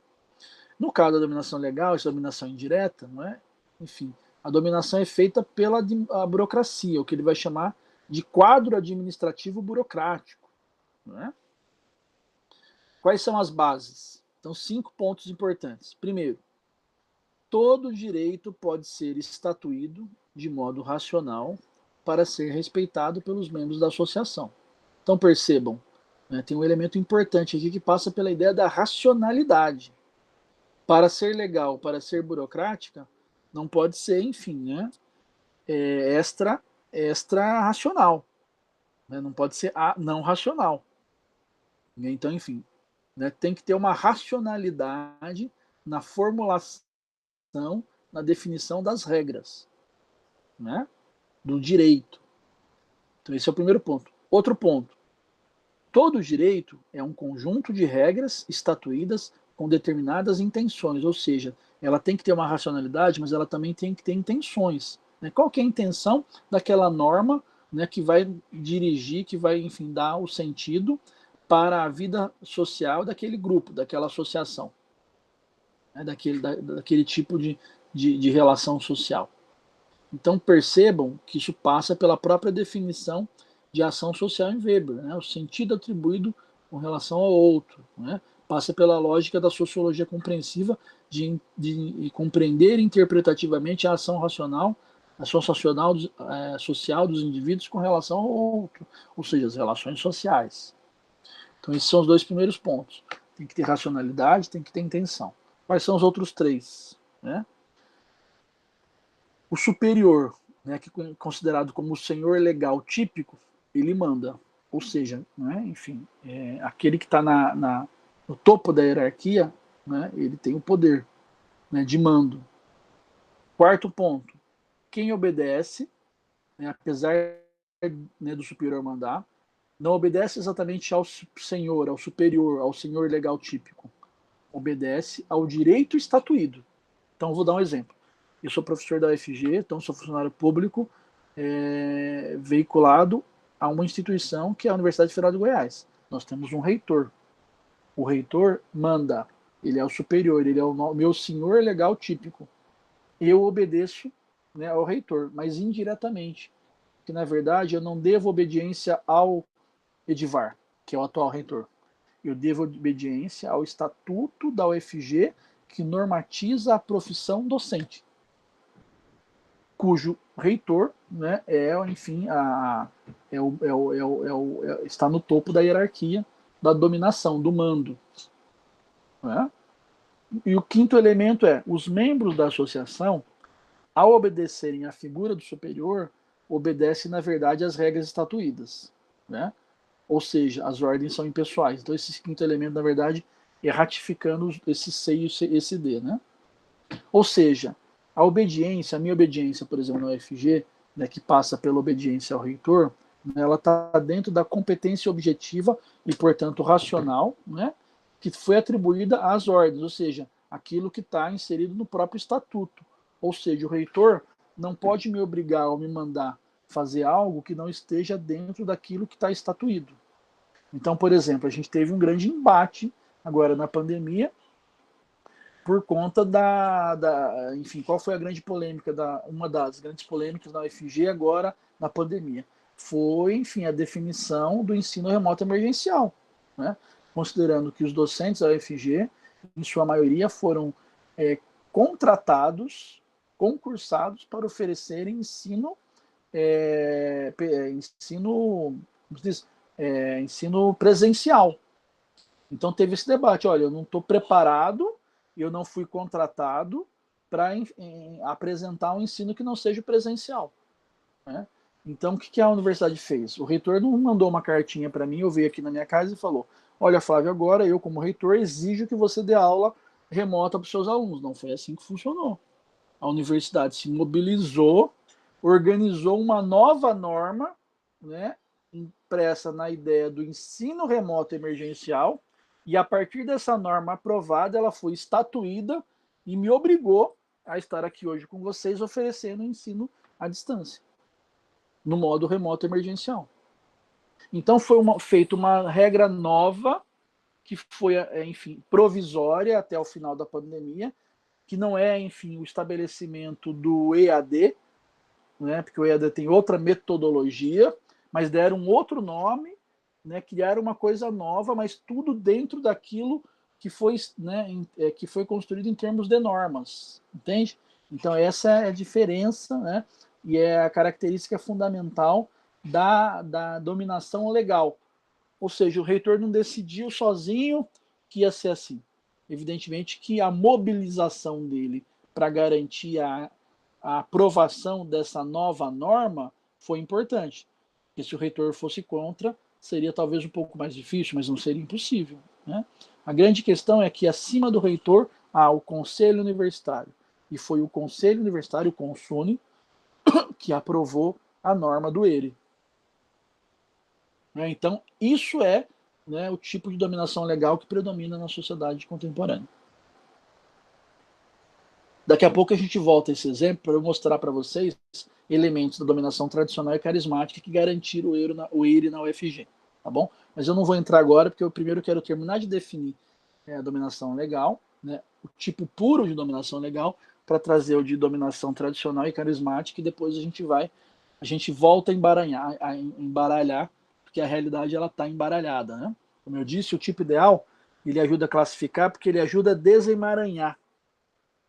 No caso da dominação legal, essa dominação indireta, não é? Enfim, a dominação é feita pela burocracia, o que ele vai chamar de quadro administrativo burocrático. Não é? Quais são as bases? Então, 5 pontos importantes. Primeiro, todo direito pode ser estatuído de modo racional para ser respeitado pelos membros da associação. Então, percebam, né, tem um elemento importante aqui que passa pela ideia da racionalidade. Para ser legal, para ser burocrática, não pode ser, enfim, né, extra racional. Né, não pode ser não racional. Então, enfim, né, tem que ter uma racionalidade na formulação, na definição das regras, né, do direito. Então, esse é o primeiro ponto. Outro ponto. Todo direito é um conjunto de regras estatuídas com determinadas intenções, ou seja, ela tem que ter uma racionalidade, mas ela também tem que ter intenções. né? Qual que é a intenção daquela norma, né, que vai dirigir, que vai, enfim, dar o sentido para a vida social daquele grupo, daquela associação, né, daquele tipo de relação social. Então percebam que isso passa pela própria definição de ação social em Weber, né? O sentido atribuído com relação ao outro, né? Passa pela lógica da sociologia compreensiva de compreender interpretativamente a ação racional, a ação social dos indivíduos com relação ao outro, ou seja, as relações sociais. Então esses são os dois primeiros pontos. Tem que ter racionalidade, tem que ter intenção. Quais são os outros três, né? O superior, né, que é considerado como o senhor legal típico, ele manda. Ou seja, né, enfim, aquele que está no topo da hierarquia, né, ele tem o poder, né, de mando. Quarto ponto, quem obedece, né, apesar, né, do superior mandar, não obedece exatamente ao senhor, ao superior, ao senhor legal típico. Obedece ao direito estatuído. Então, vou dar um exemplo. Eu sou professor da UFG, então sou funcionário público veiculado a uma instituição que é a Universidade Federal de Goiás. Nós temos um reitor. O reitor manda, ele é o superior, ele é o meu senhor legal típico. Eu obedeço, né, ao reitor, mas indiretamente. Que na verdade eu não devo obediência ao Edivar, que é o atual reitor. Eu devo obediência ao estatuto da UFG, que normatiza a profissão docente, cujo reitor, né, enfim, está no topo da hierarquia da dominação, do mando. Né? E o quinto elemento é, os membros da associação, ao obedecerem à figura do superior, obedecem, na verdade, às regras estatuídas. Né? Ou seja, as ordens são impessoais. Então, esse quinto elemento, na verdade, é ratificando esse C e esse D. Né? Ou seja, a obediência, a minha obediência, por exemplo, na UFG, né, que passa pela obediência ao reitor, né, ela está dentro da competência objetiva e, portanto, racional, né, que foi atribuída às ordens, ou seja, aquilo que está inserido no próprio estatuto. Ou seja, o reitor não pode me obrigar ou me mandar fazer algo que não esteja dentro daquilo que está estatuído. Então, por exemplo, a gente teve um grande embate agora na pandemia, por conta enfim, qual foi a grande polêmica, uma das grandes polêmicas da UFG agora na pandemia? Foi, enfim, a definição do ensino remoto emergencial, né? Considerando que os docentes da UFG, em sua maioria, foram contratados, concursados para oferecerem ensino presencial. Então teve esse debate, olha, eu não estou preparado, eu não fui contratado para apresentar um ensino que não seja presencial. Né? Então, o que a universidade fez? O reitor não mandou uma cartinha para mim, eu veio aqui na minha casa e falou, olha, Flávio, agora eu, como reitor, exijo que você dê aula remota para os seus alunos. Não foi assim que funcionou. A universidade se mobilizou, organizou uma nova norma, né, impressa na ideia do ensino remoto emergencial, e a partir dessa norma aprovada, ela foi estatuída e me obrigou a estar aqui hoje com vocês oferecendo ensino à distância, no modo remoto emergencial. Então foi feita uma regra nova, que foi, enfim, provisória até o final da pandemia, que não é, enfim, o estabelecimento do EAD, né, porque o EAD tem outra metodologia, mas deram um outro nome, né, criaram uma coisa nova, mas tudo dentro daquilo que foi, né, que foi construído em termos de normas, entende? Então essa é a diferença, né, e é a característica fundamental da dominação legal. Ou seja, o reitor não decidiu sozinho que ia ser assim. Evidentemente que a mobilização dele para garantir a aprovação dessa nova norma foi importante. Porque se o reitor fosse contra, seria talvez um pouco mais difícil, mas não seria impossível. Né? A grande questão é que acima do reitor há o Conselho Universitário. E foi o Conselho Universitário, o CONSUNE, que aprovou a norma do ERE. Então, isso é, né, o tipo de dominação legal que predomina na sociedade contemporânea. Daqui a pouco a gente volta a esse exemplo para eu mostrar para vocês elementos da dominação tradicional e carismática que garantiram o EIRE na UFG, tá bom? Mas eu não vou entrar agora, porque eu primeiro quero terminar de definir a dominação legal, né, o tipo puro de dominação legal, para trazer o de dominação tradicional e carismática, e depois a gente volta a embaralhar, porque a realidade ela está embaralhada, né? Como eu disse, o tipo ideal, ele ajuda a classificar, porque ele ajuda a desemaranhar,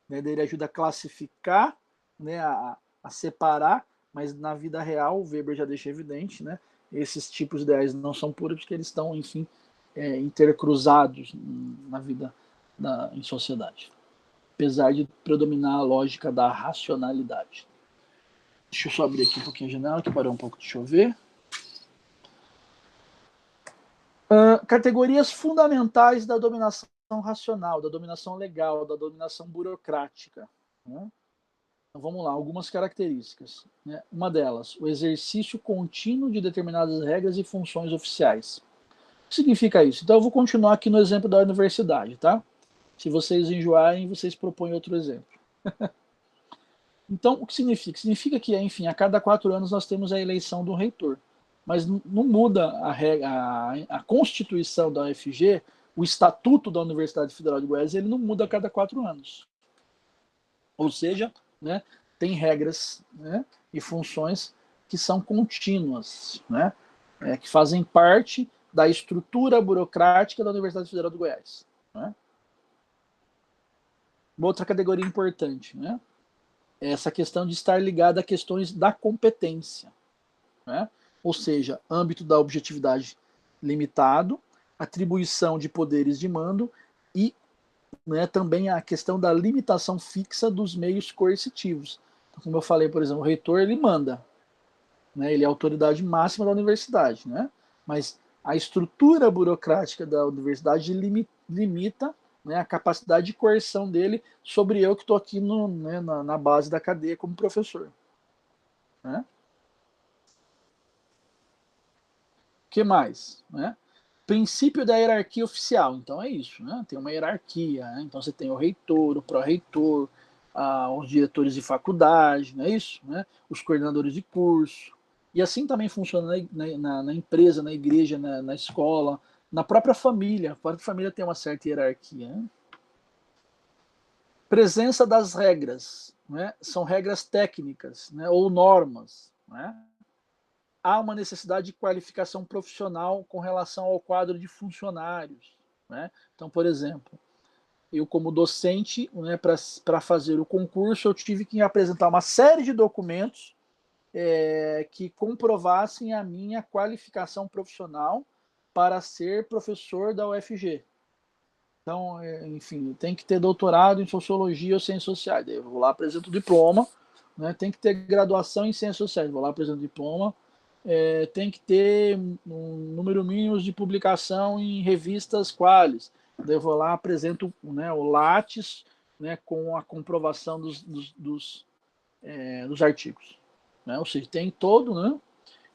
né? Ele ajuda a classificar, né, a separar, mas na vida real, o Weber já deixa evidente, né, esses tipos ideais não são puros, porque eles estão, enfim, intercruzados na vida, em sociedade, apesar de predominar a lógica da racionalidade. Deixa eu só abrir aqui um pouquinho a janela, que parou um pouco de chover. Categorias fundamentais da dominação racional, da dominação legal, da dominação burocrática, né? Então vamos lá, algumas características, né? Uma delas, o exercício contínuo de determinadas regras e funções oficiais. O que significa isso? Então eu vou continuar aqui no exemplo da universidade, tá? Se vocês enjoarem, vocês propõem outro exemplo. Então, o que significa? Significa que, enfim, a cada 4 anos nós temos a eleição do reitor. Mas não muda a Constituição da UFG, o Estatuto da Universidade Federal de Goiás, ele não muda a cada 4 anos. Ou seja, né, tem regras, né, e funções que são contínuas, né, que fazem parte da estrutura burocrática da Universidade Federal de Goiás. Né? Uma outra categoria importante, né, é essa questão de estar ligada a questões da competência, né? Ou seja, âmbito da objetividade limitado, atribuição de poderes de mando e, né, também a questão da limitação fixa dos meios coercitivos. Então, como eu falei, por exemplo, o reitor ele manda, né, ele é a autoridade máxima da universidade, né? Mas a estrutura burocrática da universidade limita, né, a capacidade de coerção dele sobre eu que estou aqui né, na base da cadeia como professor. Né? O que mais? Né? Princípio da hierarquia oficial. Então é isso, né? Tem uma hierarquia. Né? Então você tem o reitor, o pró-reitor, os diretores de faculdade, não é isso? Né? Os coordenadores de curso. E assim também funciona na empresa, na igreja, na escola, na própria família. A própria família tem uma certa hierarquia. Né? Presença das regras. Né? São regras técnicas, né? Ou normas. Né? Há uma necessidade de qualificação profissional com relação ao quadro de funcionários. Né? Então, por exemplo, eu como docente, né, para fazer o concurso, eu tive que apresentar uma série de documentos que comprovassem a minha qualificação profissional para ser professor da UFG. Então, enfim, tem que ter doutorado em sociologia ou ciências sociais. Daí eu vou lá, apresento o diploma. Né? Tem que ter graduação em ciências sociais. Vou lá, apresento o diploma. Tem que ter um número mínimo de publicação em revistas qualis. Daí eu vou lá, apresento, né, o Lattes, né, com a comprovação dos artigos. Né? Ou seja, tem todo, né?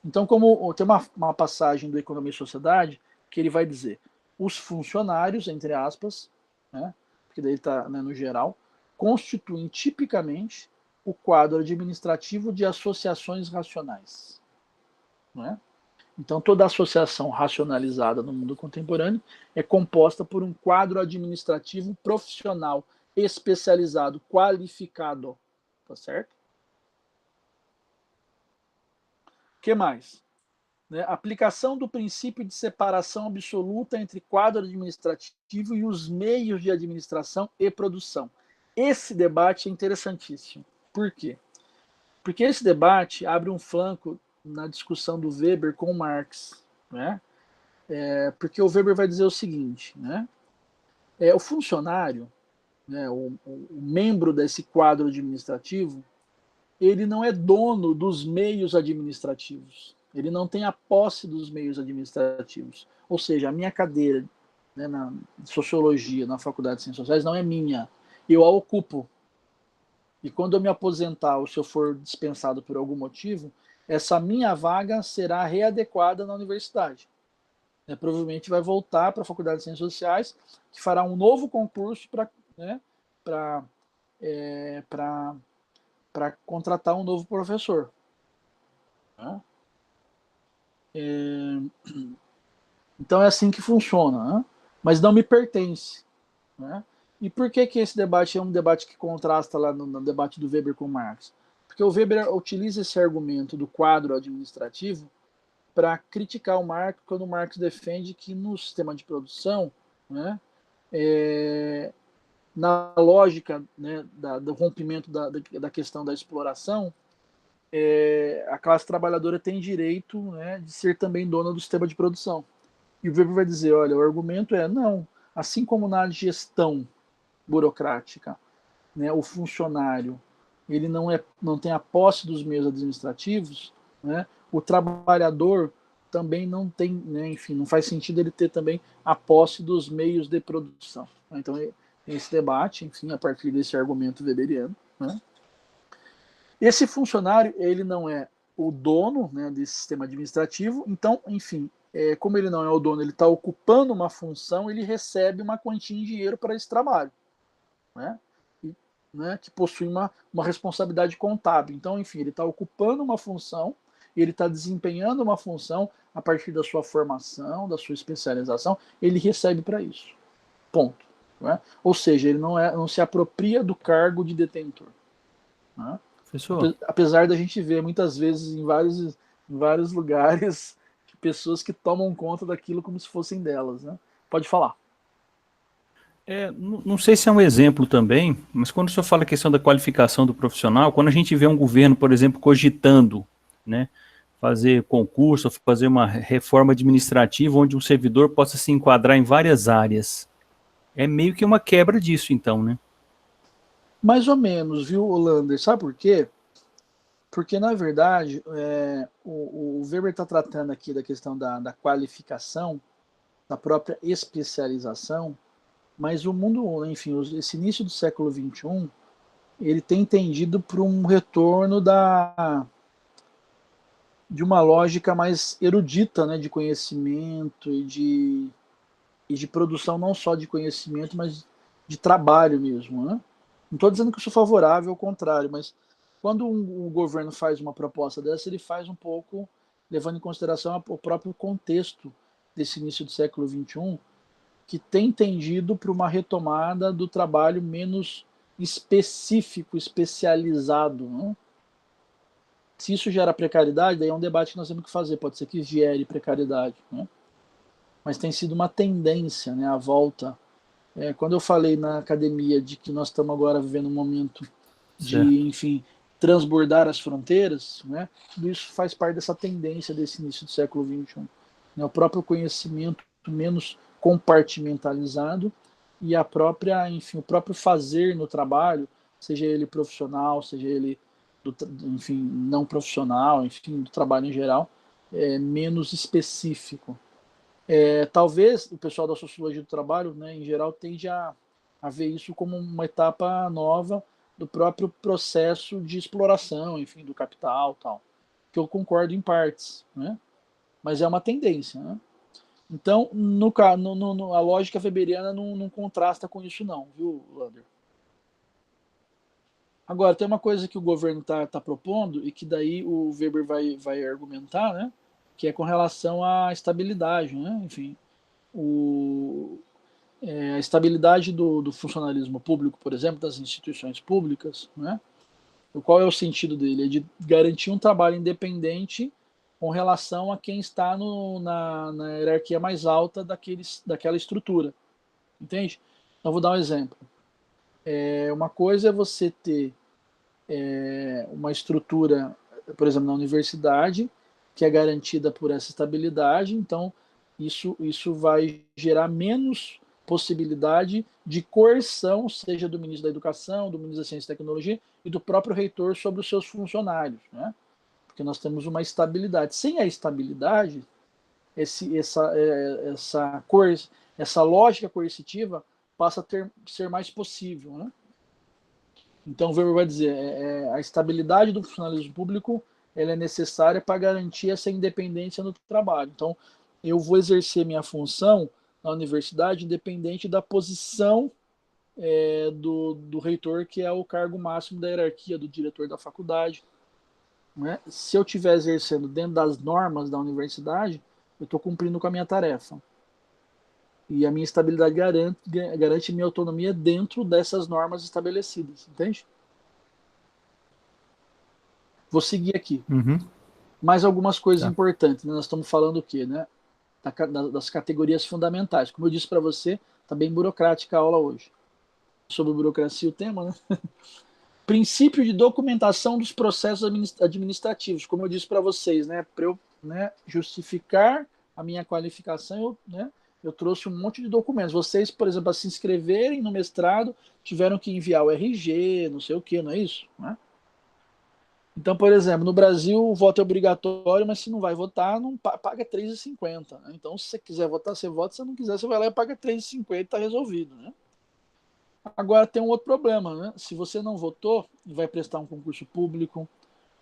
Então, como tem uma passagem do Economia e Sociedade que ele vai dizer, os funcionários, entre aspas, né, porque daí está, né, no geral, constituem tipicamente o quadro administrativo de associações racionais. Né? Então, toda associação racionalizada no mundo contemporâneo é composta por um quadro administrativo profissional, especializado, qualificado. Tá certo? O que mais? Né? Aplicação do princípio de separação absoluta entre quadro administrativo e os meios de administração e produção. Esse debate é interessantíssimo. Por quê? Porque esse debate abre um flanco na discussão do Weber com Marx. Né? Porque o Weber vai dizer o seguinte, né? O funcionário, né, o membro desse quadro administrativo, ele não é dono dos meios administrativos. Ele não tem a posse dos meios administrativos. Ou seja, a minha cadeira, né, na sociologia, na Faculdade de Ciências Sociais, não é minha. Eu a ocupo. E quando eu me aposentar ou se eu for dispensado por algum motivo, essa minha vaga será readequada na universidade. Provavelmente vai voltar para a Faculdade de Ciências Sociais, que fará um novo concurso para, né, para contratar um novo professor. Né? Então é assim que funciona, né? Mas não me pertence. Né? E por que esse debate é um debate que contrasta lá no debate do Weber com Marx? Porque o Weber utiliza esse argumento do quadro administrativo para criticar o Marx, quando o Marx defende que no sistema de produção, né, na lógica, né, do rompimento da questão da exploração, a classe trabalhadora tem direito, né, de ser também dona do sistema de produção. E o Weber vai dizer, olha, o argumento não, assim como na gestão burocrática, né, o funcionário ele não tem a posse dos meios administrativos, né, o trabalhador também não tem, né, enfim, não faz sentido ele ter também a posse dos meios de produção. Então, esse debate, enfim, a partir desse argumento weberiano, né, esse funcionário, ele não é o dono, né, desse sistema administrativo, então, enfim, como ele não é o dono, ele está ocupando uma função, ele recebe uma quantia em dinheiro para esse trabalho, né, que possui uma responsabilidade contábil. Então, enfim, ele está ocupando uma função, ele está desempenhando uma função a partir da sua formação, da sua especialização, ele recebe para isso. Ponto. Né? Ou seja, ele não se apropria do cargo de detentor. Né? Apesar da gente ver muitas vezes em vários lugares pessoas que tomam conta daquilo como se fossem delas. Né? Pode falar. Não sei se é um exemplo também, mas quando o senhor fala a questão da qualificação do profissional, quando a gente vê um governo, por exemplo, cogitando, né, fazer concurso, fazer uma reforma administrativa onde um servidor possa se enquadrar em várias áreas, é meio que uma quebra disso, então, né? Mais ou menos, viu, Lander? Sabe por quê? Porque, na verdade, o Weber está tratando aqui da questão da qualificação, da própria especialização, mas o mundo, enfim, esse início do século XXI, ele tem tendido para um retorno de uma lógica mais erudita, né, de conhecimento e de produção não só de conhecimento, mas de trabalho mesmo. Né? Não estou dizendo que eu sou favorável, ao contrário, mas quando o governo faz uma proposta dessa, ele faz um pouco levando em consideração o próprio contexto desse início do século XXI, que tem tendido para uma retomada do trabalho menos específico, especializado. Né? Se isso gera precariedade, daí é um debate que nós temos que fazer. Pode ser que gere precariedade. Né? Mas tem sido uma tendência, né, a volta. Quando eu falei na academia de que nós estamos agora vivendo um momento de, enfim, transbordar as fronteiras, né, tudo isso faz parte dessa tendência desse início do século XXI. Né? O próprio conhecimento menos compartimentalizado e a própria, enfim, o próprio fazer no trabalho, seja ele profissional, seja ele enfim, não profissional, enfim, do trabalho em geral, menos específico. Talvez o pessoal da sociologia do trabalho, né, em geral, tende a ver isso como uma etapa nova do próprio processo de exploração, enfim, do capital, tal, que eu concordo em partes, né? Mas é uma tendência, né? Então, a lógica weberiana não contrasta com isso não, viu, Lander? Agora, tem uma coisa que o governo está propondo e que daí o Weber vai argumentar, né? Que é com relação à estabilidade, né? Enfim, a estabilidade do funcionalismo público, por exemplo, das instituições públicas, né? Qual é o sentido dele? É de garantir um trabalho independente com relação a quem está na hierarquia mais alta daquela estrutura. Entende? Então, vou dar um exemplo. Uma coisa é você ter uma estrutura, por exemplo, na universidade, que é garantida por essa estabilidade, então isso vai gerar menos possibilidade de coerção, seja do ministro da Educação, do ministro da Ciência e Tecnologia e do próprio reitor sobre os seus funcionários, né? Porque nós temos uma estabilidade. Sem a estabilidade, essa lógica coercitiva passa a ser mais possível, né? Então, o Weber vai dizer, a estabilidade do funcionalismo público ela é necessária para garantir essa independência no trabalho. Então, eu vou exercer minha função na universidade independente da posição do reitor, que é o cargo máximo da hierarquia do diretor da faculdade. Né? Se eu estiver exercendo dentro das normas da universidade, eu estou cumprindo com a minha tarefa. E a minha estabilidade garante minha autonomia dentro dessas normas estabelecidas, entende? Vou seguir aqui. Uhum. Mais algumas coisas Tá. importantes. Né? Nós estamos falando o quê? Né? Das categorias fundamentais. Como eu disse para você, está bem burocrática a aula hoje. Sobre burocracia o tema, né? Princípio de documentação dos processos administrativos. Como eu disse para vocês, né? Para eu, né, justificar a minha qualificação, eu trouxe um monte de documentos. Vocês, por exemplo, para se inscreverem no mestrado, tiveram que enviar o RG, não sei o que, não é isso? Né? Então, por exemplo, no Brasil o voto é obrigatório, mas se não vai votar, não paga R$3,50. Né? Então, se você quiser votar, você vota. Se não quiser, você vai lá e paga R$3,50 e está resolvido. Né? Agora tem um outro problema. Né? Se você não votou e vai prestar um concurso público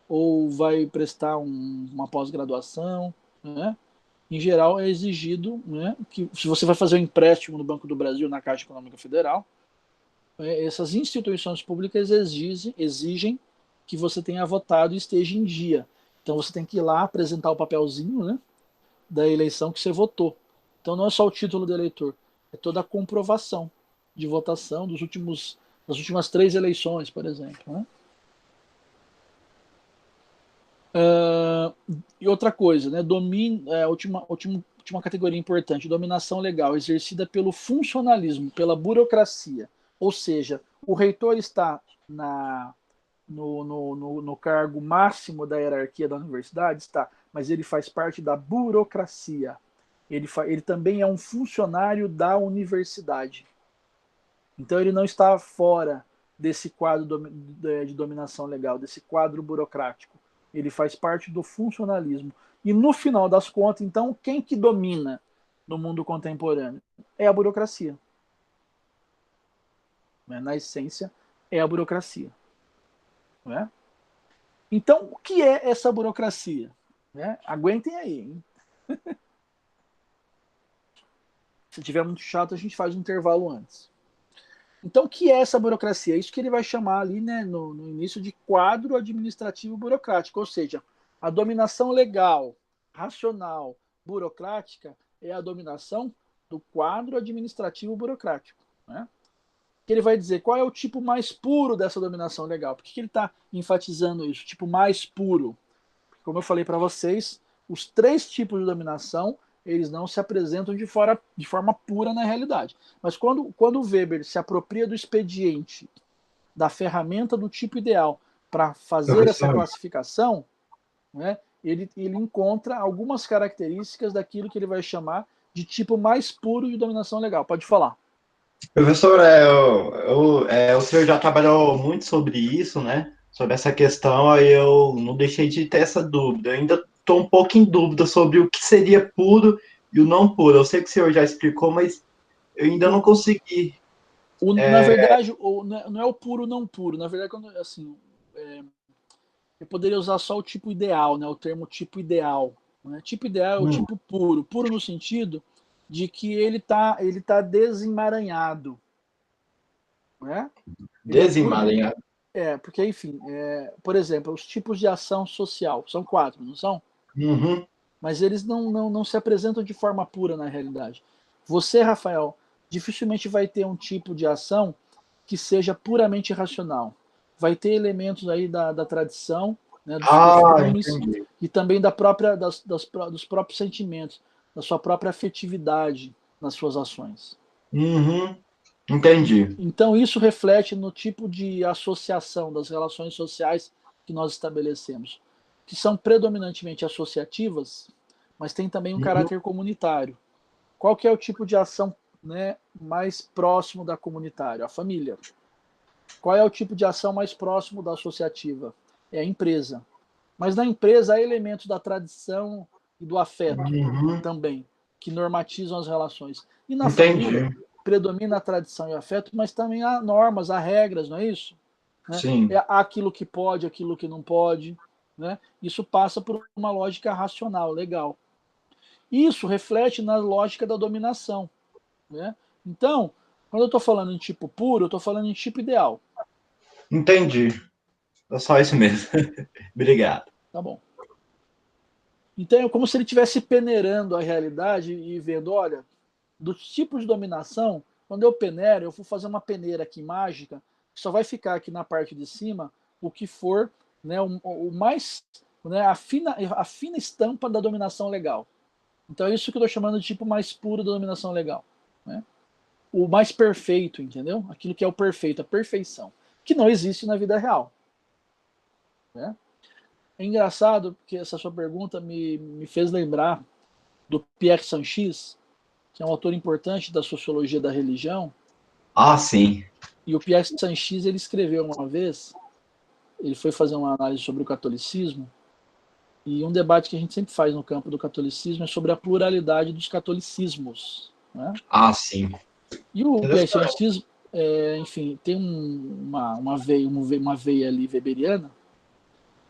ou vai prestar uma pós-graduação, né? Em geral é exigido, né, que se você vai fazer um empréstimo no Banco do Brasil, na Caixa Econômica Federal, essas instituições públicas exigem que você tenha votado e esteja em dia. Então você tem que ir lá apresentar o papelzinho, né, da eleição que você votou. Então não é só o título do eleitor, é toda a comprovação de votação das últimas 3 eleições, por exemplo. Né? E outra coisa, né, última categoria importante, dominação legal, exercida pelo funcionalismo, pela burocracia. Ou seja, o reitor está no cargo máximo da hierarquia da universidade, está, mas ele faz parte da burocracia. Ele também é um funcionário da universidade. Então ele não está fora desse quadro de dominação legal, desse quadro burocrático. Ele faz parte do funcionalismo. E no final das contas, então, quem que domina no mundo contemporâneo? É a burocracia. Na essência, é a burocracia. Não é? Então, o que é essa burocracia? Né? Aguentem aí. Hein? Se tiver muito chato, a gente faz um intervalo antes. Então, o que é essa burocracia? Isso que ele vai chamar ali, né, no início, de quadro administrativo burocrático, ou seja, a dominação legal, racional, burocrática é a dominação do quadro administrativo burocrático. Né? Que ele vai dizer qual é o tipo mais puro dessa dominação legal. Por que ele está enfatizando isso? Tipo mais puro. Como eu falei para vocês, os 3 tipos de dominação eles não se apresentam de forma pura na realidade. Mas quando o Weber se apropria do expediente, da ferramenta do tipo ideal para fazer essa classificação, né, ele encontra algumas características daquilo que ele vai chamar de tipo mais puro de dominação legal. Pode falar. Professor, o senhor já trabalhou muito sobre isso, né? Sobre essa questão, aí eu não deixei de ter essa dúvida. Eu ainda estou um pouco em dúvida sobre o que seria puro e o não puro. Eu sei que o senhor já explicou, mas eu ainda não consegui. Na verdade, não é o puro não puro. Na verdade, quando, assim, eu poderia usar só o tipo ideal, né? O termo tipo ideal. Né? Tipo ideal é o tipo puro. Puro no sentido de que ele tá desemaranhado. Né? Desemaranhado. Porque, enfim, por exemplo, os tipos de ação social são 4, não são? Uhum. Mas eles não se apresentam de forma pura na realidade. Você, Rafael, dificilmente vai ter um tipo de ação que seja puramente racional. Vai ter elementos aí da tradição, né, dos costumes, entendi. e também dos próprios sentimentos, da sua própria afetividade nas suas ações. Uhum. Entendi. Então, isso reflete no tipo de associação das relações sociais que nós estabelecemos, que são predominantemente associativas, mas tem também um caráter comunitário. Qual que é o tipo de ação, né, mais próximo da comunitária? A família. Qual é o tipo de ação mais próximo da associativa? É a empresa. Mas na empresa há elementos da tradição e do afeto também, que normatizam as relações. E na família predomina a tradição e o afeto, mas também há normas, há regras, não é isso? Né? Sim. Há aquilo que pode, aquilo que não pode. Né? Isso passa por uma lógica racional, legal. Isso reflete na lógica da dominação. Né? Então, Quando eu estou falando em tipo puro, eu estou falando em tipo ideal. Entendi. É só isso mesmo. Obrigado. Tá bom. Então é como se ele estivesse peneirando a realidade e vendo, olha, dos tipos de dominação, quando eu peneiro, eu vou fazer uma peneira aqui mágica, só vai ficar aqui na parte de cima o que for, né, o mais, né, a fina estampa da dominação legal. Então é isso que eu estou chamando de tipo mais puro da dominação legal. Né? O mais perfeito, entendeu? Aquilo que é o perfeito, a perfeição, que não existe na vida real. Né? É engraçado porque essa sua pergunta me fez lembrar do Pierre Sanchis, que é um autor importante da sociologia da religião. Ah, sim. E o Pierre Sanchis, ele escreveu uma vez, ele foi fazer uma análise sobre o catolicismo, e um debate que a gente sempre faz no campo do catolicismo é sobre a pluralidade dos catolicismos. Né? Ah, sim. E o Pierre Interessante. Sanchis, enfim, tem uma veia ali weberiana,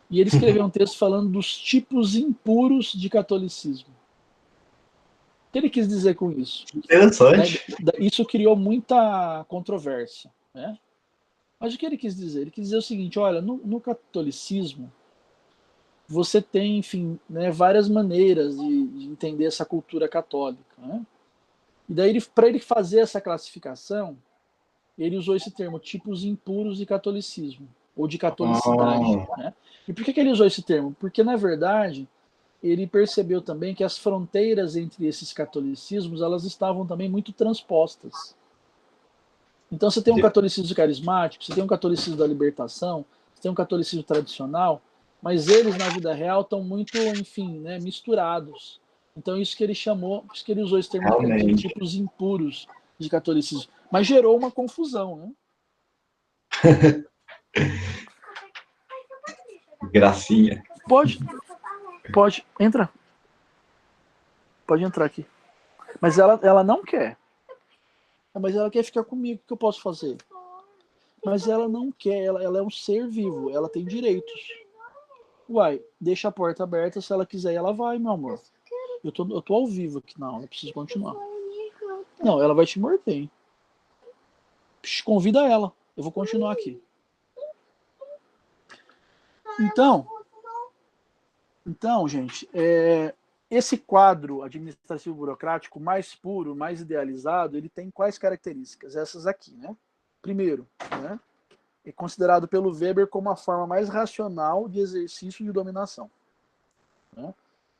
e ele escreveu um texto falando dos tipos impuros de catolicismo. O que ele quis dizer com isso? Né? Interessante. Isso criou muita controvérsia. Né? Mas o que ele quis dizer? Ele quis dizer o seguinte, olha, no catolicismo, você tem, enfim, né, várias maneiras de entender essa cultura católica. Né? E daí, para ele fazer essa classificação, ele usou esse termo, tipos impuros de catolicismo, ou de catolicidade. Ah, Né? E por que ele usou esse termo? Porque, na verdade, ele percebeu também que as fronteiras entre esses catolicismos, elas estavam também muito transpostas. Então você tem um catolicismo carismático, você tem um catolicismo da libertação, você tem um catolicismo tradicional, mas eles na vida real estão muito, enfim, né, misturados. Então isso que ele chamou, isso que ele usou esse termo de realmente. tipos impuros de catolicismo, mas gerou uma confusão, né? Gracinha. Pode, entra, pode entrar aqui. Mas ela não quer. Mas ela quer ficar comigo, o que eu posso fazer? Mas ela não quer, ela é um ser vivo, ela tem direitos. Uai, deixa a porta aberta, se ela quiser, ela vai, meu amor. Eu tô ao vivo aqui na aula, preciso continuar. Não, ela vai te morder, hein? Convida ela, eu vou continuar aqui. Então, gente, esse quadro administrativo burocrático mais puro, mais idealizado, ele tem quais características? Essas aqui, né? Primeiro, né? É considerado pelo Weber como a forma mais racional de exercício de dominação. Né?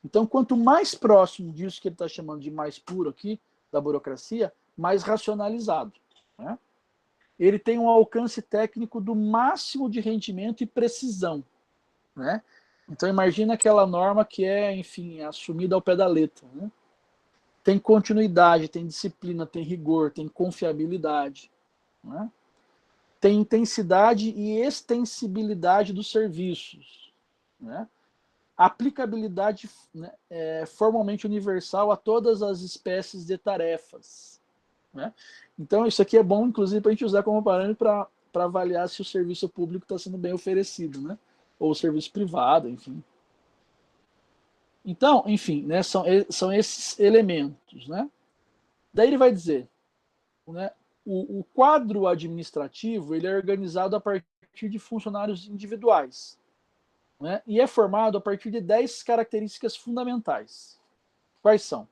Então, quanto mais próximo disso que ele está chamando de mais puro aqui, da burocracia, mais racionalizado. Né? Ele tem um alcance técnico do máximo de rendimento e precisão. Né? Então, imagina aquela norma que é, enfim, assumida ao pé da letra. Né? Tem continuidade, tem disciplina, tem rigor, tem confiabilidade. Né? Tem intensidade e extensibilidade dos serviços. Né? Aplicabilidade, né, formalmente universal a todas as espécies de tarefas. Né? Então, isso aqui é bom, inclusive, para a gente usar como parâmetro para avaliar se o serviço público está sendo bem oferecido, né? Ou o serviço privado, enfim. Então, enfim, né, são esses elementos. Né? Daí ele vai dizer, né, o quadro administrativo ele é organizado a partir de funcionários individuais. Né, e é formado a partir de 10 características fundamentais. Quais são?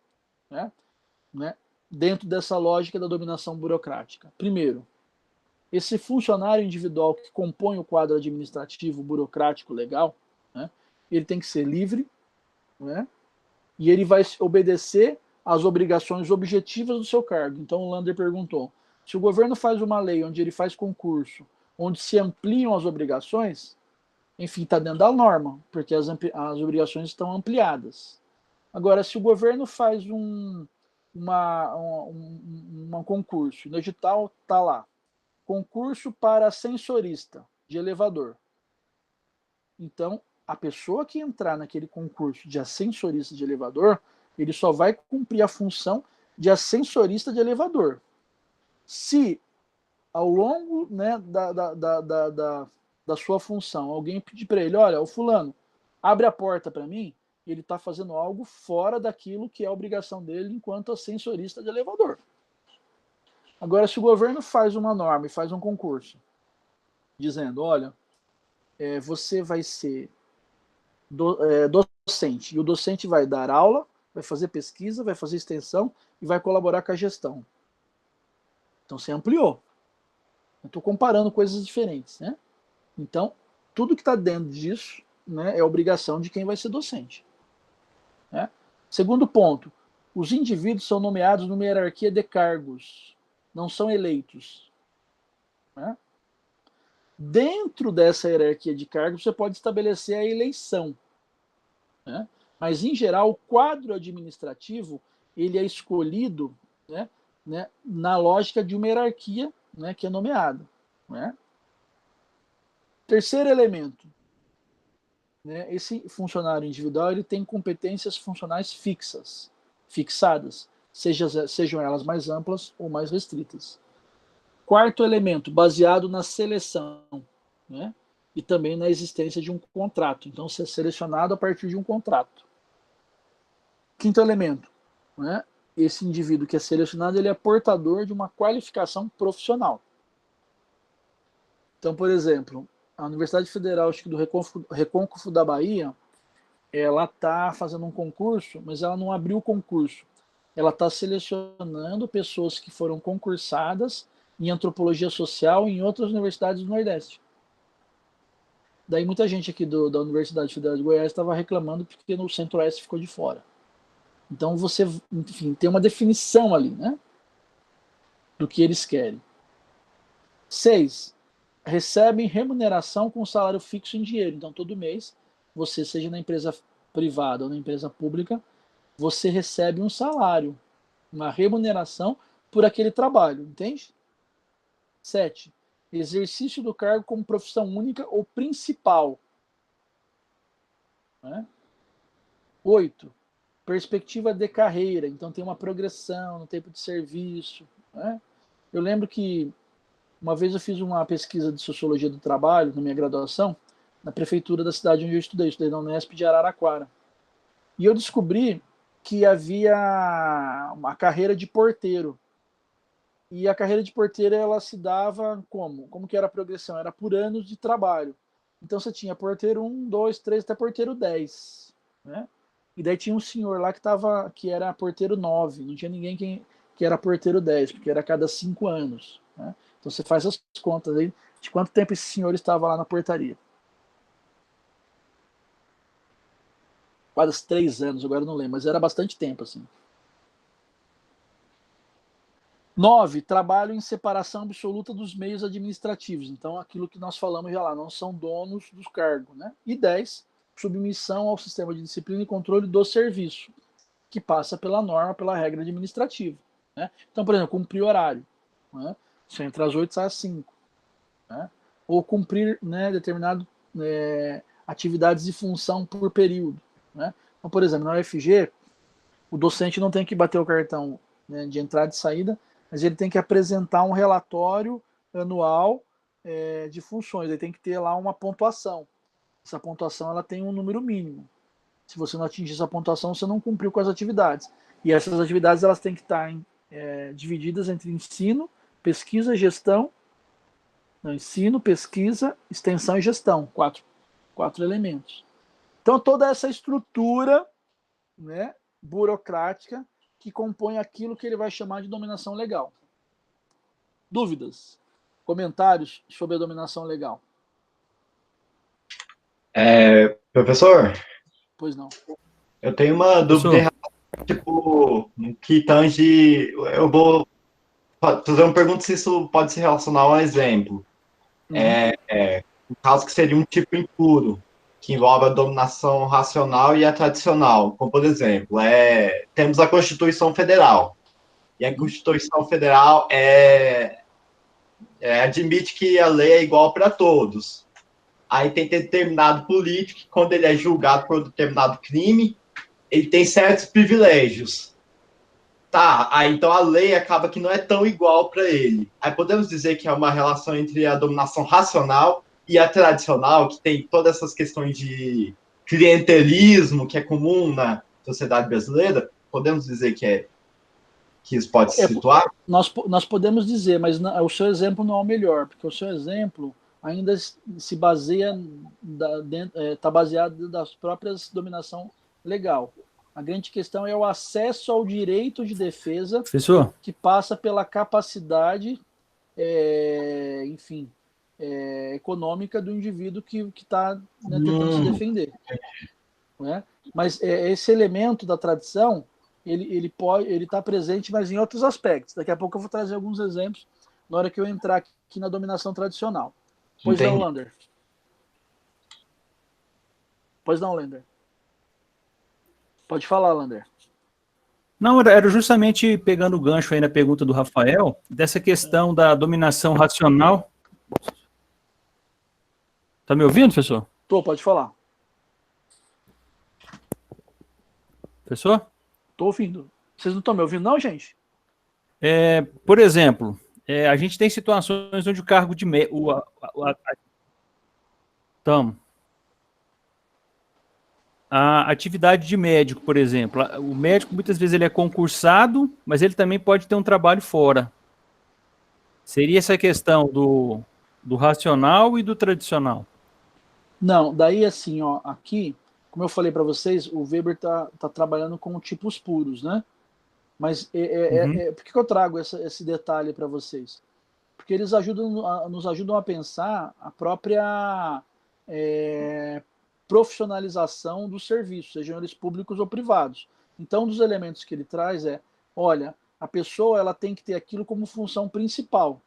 Né, dentro dessa lógica da dominação burocrática. Primeiro, esse funcionário individual que compõe o quadro administrativo, burocrático, legal, né, ele tem que ser livre, né, e ele vai obedecer às obrigações objetivas do seu cargo. Então o Lander perguntou, se o governo faz uma lei onde ele faz concurso, onde se ampliam as obrigações, enfim, está dentro da norma, porque as obrigações estão ampliadas. Agora, se o governo faz um concurso, no edital está lá, concurso para ascensorista de elevador. Então, a pessoa que entrar naquele concurso de ascensorista de elevador, ele só vai cumprir a função de ascensorista de elevador. Se, ao longo, né, da sua função, alguém pedir para ele, olha, o fulano, abre a porta para mim, ele está fazendo algo fora daquilo que é a obrigação dele enquanto ascensorista de elevador. Agora, se o governo faz uma norma e faz um concurso, dizendo, olha, você vai ser docente, e o docente vai dar aula, vai fazer pesquisa, vai fazer extensão e vai colaborar com a gestão. Então, você ampliou. Eu estou comparando coisas diferentes, né? Então, tudo que está dentro disso, né, é obrigação de quem vai ser docente. Né? Segundo ponto, os indivíduos são nomeados numa hierarquia de cargos, não são eleitos. Né? Dentro dessa hierarquia de cargos, você pode estabelecer a eleição. Né? Mas, em geral, o quadro administrativo ele é escolhido, né, na lógica de uma hierarquia, né, que é nomeada. Né? Terceiro elemento, né, esse funcionário individual ele tem competências funcionais fixadas, sejam elas mais amplas ou mais restritas. Quarto elemento, baseado na seleção, né, e também na existência de um contrato. Então, você é selecionado a partir de um contrato. Quinto elemento, né, esse indivíduo que é selecionado ele é portador de uma qualificação profissional. Então, por exemplo, a Universidade Federal acho que do Recôncavo da Bahia, ela está fazendo um concurso, mas ela não abriu o concurso. Ela está selecionando pessoas que foram concursadas em antropologia social em outras universidades do Nordeste. Daí muita gente aqui da Universidade Federal de Goiás estava reclamando porque no Centro-Oeste ficou de fora. Então você, enfim, tem uma definição ali, né, do que eles querem. 6. Recebem remuneração com salário fixo em dinheiro. Então, todo mês, você, seja na empresa privada ou na empresa pública, você recebe um salário, uma remuneração por aquele trabalho, entende? 7. Exercício do cargo como profissão única ou principal. Né? 8. Perspectiva de carreira. Então, tem uma progressão no tempo de serviço. Né? Eu lembro que uma vez eu fiz uma pesquisa de sociologia do trabalho, na minha graduação, na prefeitura da cidade onde eu estudei na Unesp de Araraquara. E eu descobri que havia uma carreira de porteiro. E a carreira de porteiro, ela se dava como? Como que era a progressão? Era por anos de trabalho. Então você tinha porteiro 1, 2, 3, até porteiro 10. Né? E daí tinha um senhor lá que era porteiro 9. Não tinha ninguém que era porteiro 10, porque era a cada 5 anos. Né? Então você faz as contas aí de quanto tempo esse senhor estava lá na portaria. Quase 3 anos, agora eu não lembro, mas era bastante tempo, assim. 9, trabalho em separação absoluta dos meios administrativos. Então, aquilo que nós falamos já lá, não são donos dos cargos. Né? E 10, submissão ao sistema de disciplina e controle do serviço, que passa pela norma, pela regra administrativa. Né? Então, por exemplo, cumprir horário. Né? Se entra às 8, sai às 5. Né? Ou cumprir, né, determinado atividades de função por período. Né? Então, por exemplo, na UFG, o docente não tem que bater o cartão, né, de entrada e saída, mas ele tem que apresentar um relatório anual de funções. Ele tem que ter lá uma pontuação. Essa pontuação ela tem um número mínimo. Se você não atingir essa pontuação, você não cumpriu com as atividades. E essas atividades elas têm que estar divididas entre ensino, pesquisa, gestão. Não, ensino, pesquisa, extensão e gestão. Quatro elementos. Então, toda essa estrutura, né, burocrática que compõe aquilo que ele vai chamar de dominação legal. Dúvidas? Comentários sobre a dominação legal? Professor, Pois não. eu tenho uma dúvida, tipo, que tange. Eu vou fazer uma pergunta se isso pode se relacionar a um exemplo. Um caso que seria um tipo impuro, que envolve a dominação racional e a tradicional. Como, por exemplo, temos a Constituição Federal. E a Constituição Federal admite que a lei é igual para todos. Aí tem determinado político que, quando ele é julgado por determinado crime, ele tem certos privilégios. Tá, aí então a lei acaba que não é tão igual para ele. Aí podemos dizer que é uma relação entre a dominação racional e a tradicional, que tem todas essas questões de clientelismo que é comum na sociedade brasileira. Podemos dizer que é que isso pode se situar? Nós podemos dizer, mas o seu exemplo não é o melhor, porque o seu exemplo ainda se baseia, está baseado das próprias dominação legal. A grande questão é o acesso ao direito de defesa, Professor? que passa pela capacidade, enfim, econômica do indivíduo que está, né, tentando se defender. Né? Mas esse elemento da tradição, ele está presente, mas em outros aspectos. Daqui a pouco eu vou trazer alguns exemplos na hora que eu entrar aqui na dominação tradicional. Pois não, Lander. Pois não, Lander. Pode falar, Lander. Não, era justamente pegando o gancho aí na pergunta do Rafael, dessa questão da dominação racional. Tá me ouvindo, professor? Tô, pode falar. Professor? Tô ouvindo. Vocês não estão me ouvindo, não, gente? Por exemplo, a gente tem situações onde o cargo de então, a atividade de médico, por exemplo, o médico muitas vezes ele é concursado, mas ele também pode ter um trabalho fora. Seria essa questão do racional e do tradicional? Não, daí assim, ó, aqui, como eu falei para vocês, o Weber tá trabalhando com tipos puros, né? Mas por que eu trago esse detalhe para vocês? Porque eles nos ajudam a pensar a própria profissionalização dos serviços, sejam eles públicos ou privados. Então, um dos elementos que ele traz olha, a pessoa ela tem que ter aquilo como função principal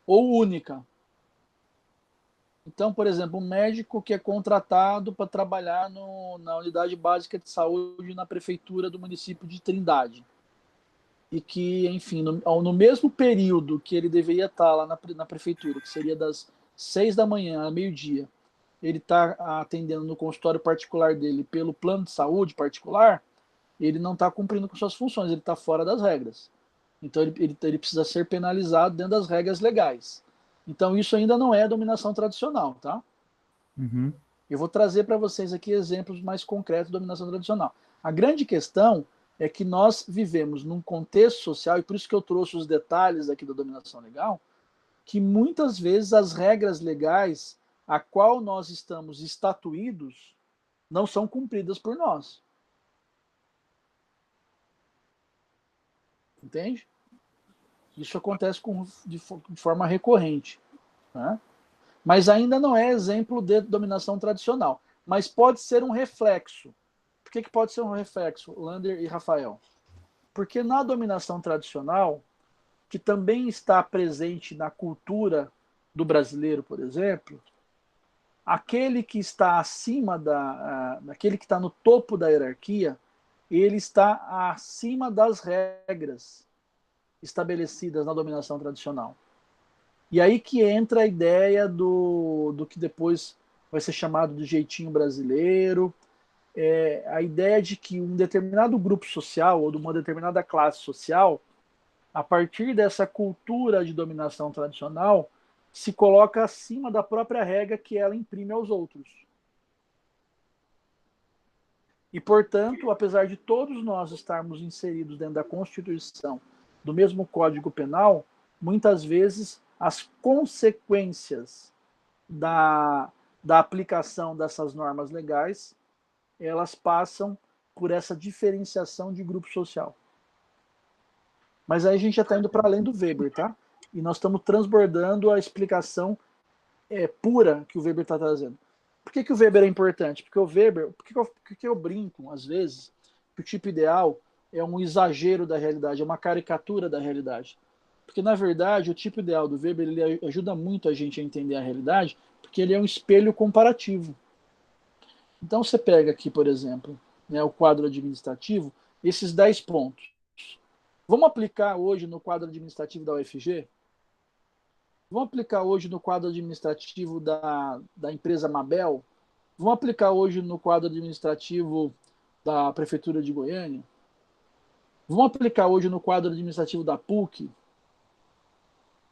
ou única. Então, por exemplo, um médico que é contratado para trabalhar na unidade básica de saúde na prefeitura do município de Trindade. E que, enfim, no mesmo período que ele deveria estar lá na prefeitura, que seria das 6 da manhã a meio-dia, ele está atendendo no consultório particular dele pelo plano de saúde particular, ele não está cumprindo com suas funções, ele está fora das regras. Então ele precisa ser penalizado dentro das regras legais. Então isso ainda não é dominação tradicional, tá? Uhum. Eu vou trazer para vocês aqui exemplos mais concretos de dominação tradicional. A grande questão é que nós vivemos num contexto social, e por isso que eu trouxe os detalhes aqui da dominação legal, que muitas vezes as regras legais a qual nós estamos estatuídos não são cumpridas por nós. Entende? Isso acontece de forma recorrente. Né? Mas ainda não é exemplo de dominação tradicional. Mas pode ser um reflexo. Por que pode ser um reflexo, Lander e Rafael? Porque na dominação tradicional, que também está presente na cultura do brasileiro, por exemplo, aquele que está acima aquele que está no topo da hierarquia, ele está acima das regras estabelecidas na dominação tradicional. E aí que entra a ideia do que depois vai ser chamado de jeitinho brasileiro, a ideia de que um determinado grupo social ou de uma determinada classe social, a partir dessa cultura de dominação tradicional, se coloca acima da própria regra que ela imprime aos outros. E, portanto, apesar de todos nós estarmos inseridos dentro da Constituição, do mesmo Código Penal, muitas vezes as consequências da aplicação dessas normas legais, elas passam por essa diferenciação de grupo social. Mas aí a gente já está indo para além do Weber, tá? E nós estamos transbordando a explicação pura que o Weber está trazendo. Por que o Weber é importante? Porque o Weber, porque eu brinco, às vezes, que o tipo ideal é um exagero da realidade, é uma caricatura da realidade. Porque, na verdade, o tipo ideal do Weber ele ajuda muito a gente a entender a realidade, porque ele é um espelho comparativo. Então, você pega aqui, por exemplo, né, o quadro administrativo, esses 10 pontos. Vamos aplicar hoje no quadro administrativo da UFG? Vamos aplicar hoje no quadro administrativo da empresa Mabel? Vamos aplicar hoje no quadro administrativo da Prefeitura de Goiânia? Vamos aplicar hoje no quadro administrativo da PUC?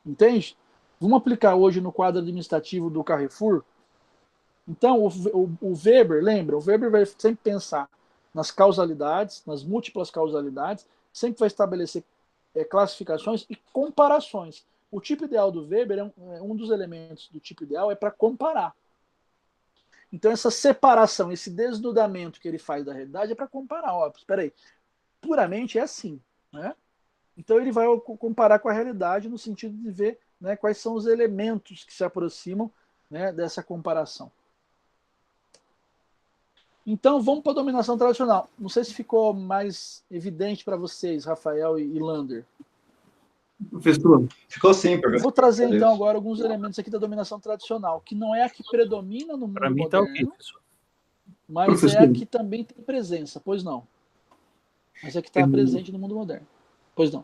Entende? Vamos aplicar hoje no quadro administrativo do Carrefour? Então, o Weber, lembra? O Weber vai sempre pensar nas causalidades, nas múltiplas causalidades, sempre vai estabelecer classificações e comparações. O tipo ideal do Weber, um dos elementos do tipo ideal é para comparar. Então, essa separação, esse desnudamento que ele faz da realidade é para comparar. Ó, espera aí, puramente é assim, né? Então, ele vai comparar com a realidade no sentido de ver, né, quais são os elementos que se aproximam, né, dessa comparação. Então, vamos para a dominação tradicional. Não sei se ficou mais evidente para vocês, Rafael e Lander. Professor, Ficou sim, professor. Vou trazer, então, agora alguns elementos aqui da dominação tradicional, que não é a que predomina no Para mundo mim tá ok, moderno, professor. mas Professor. é a que também tem presença, pois não. Mas é que está presente no mundo moderno. Pois não.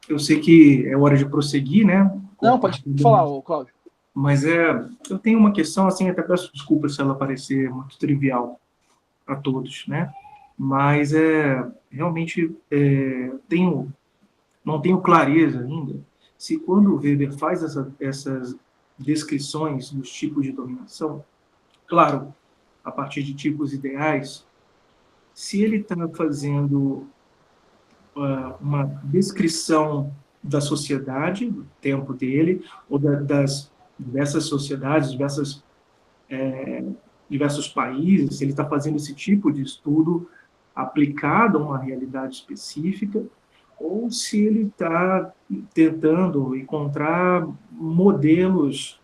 eu sei que é hora de prosseguir, né? Não, pode falar, Cláudio. Mas eu tenho uma questão, assim, até peço desculpas se ela parecer muito trivial para todos, né? Mas realmente não tenho clareza ainda se quando o Weber faz essas descrições dos tipos de dominação, claro, a partir de tipos ideais, se ele está fazendo uma descrição da sociedade, do tempo dele, ou das diversas sociedades, diversos países, se ele está fazendo esse tipo de estudo aplicado a uma realidade específica, ou se ele está tentando encontrar modelos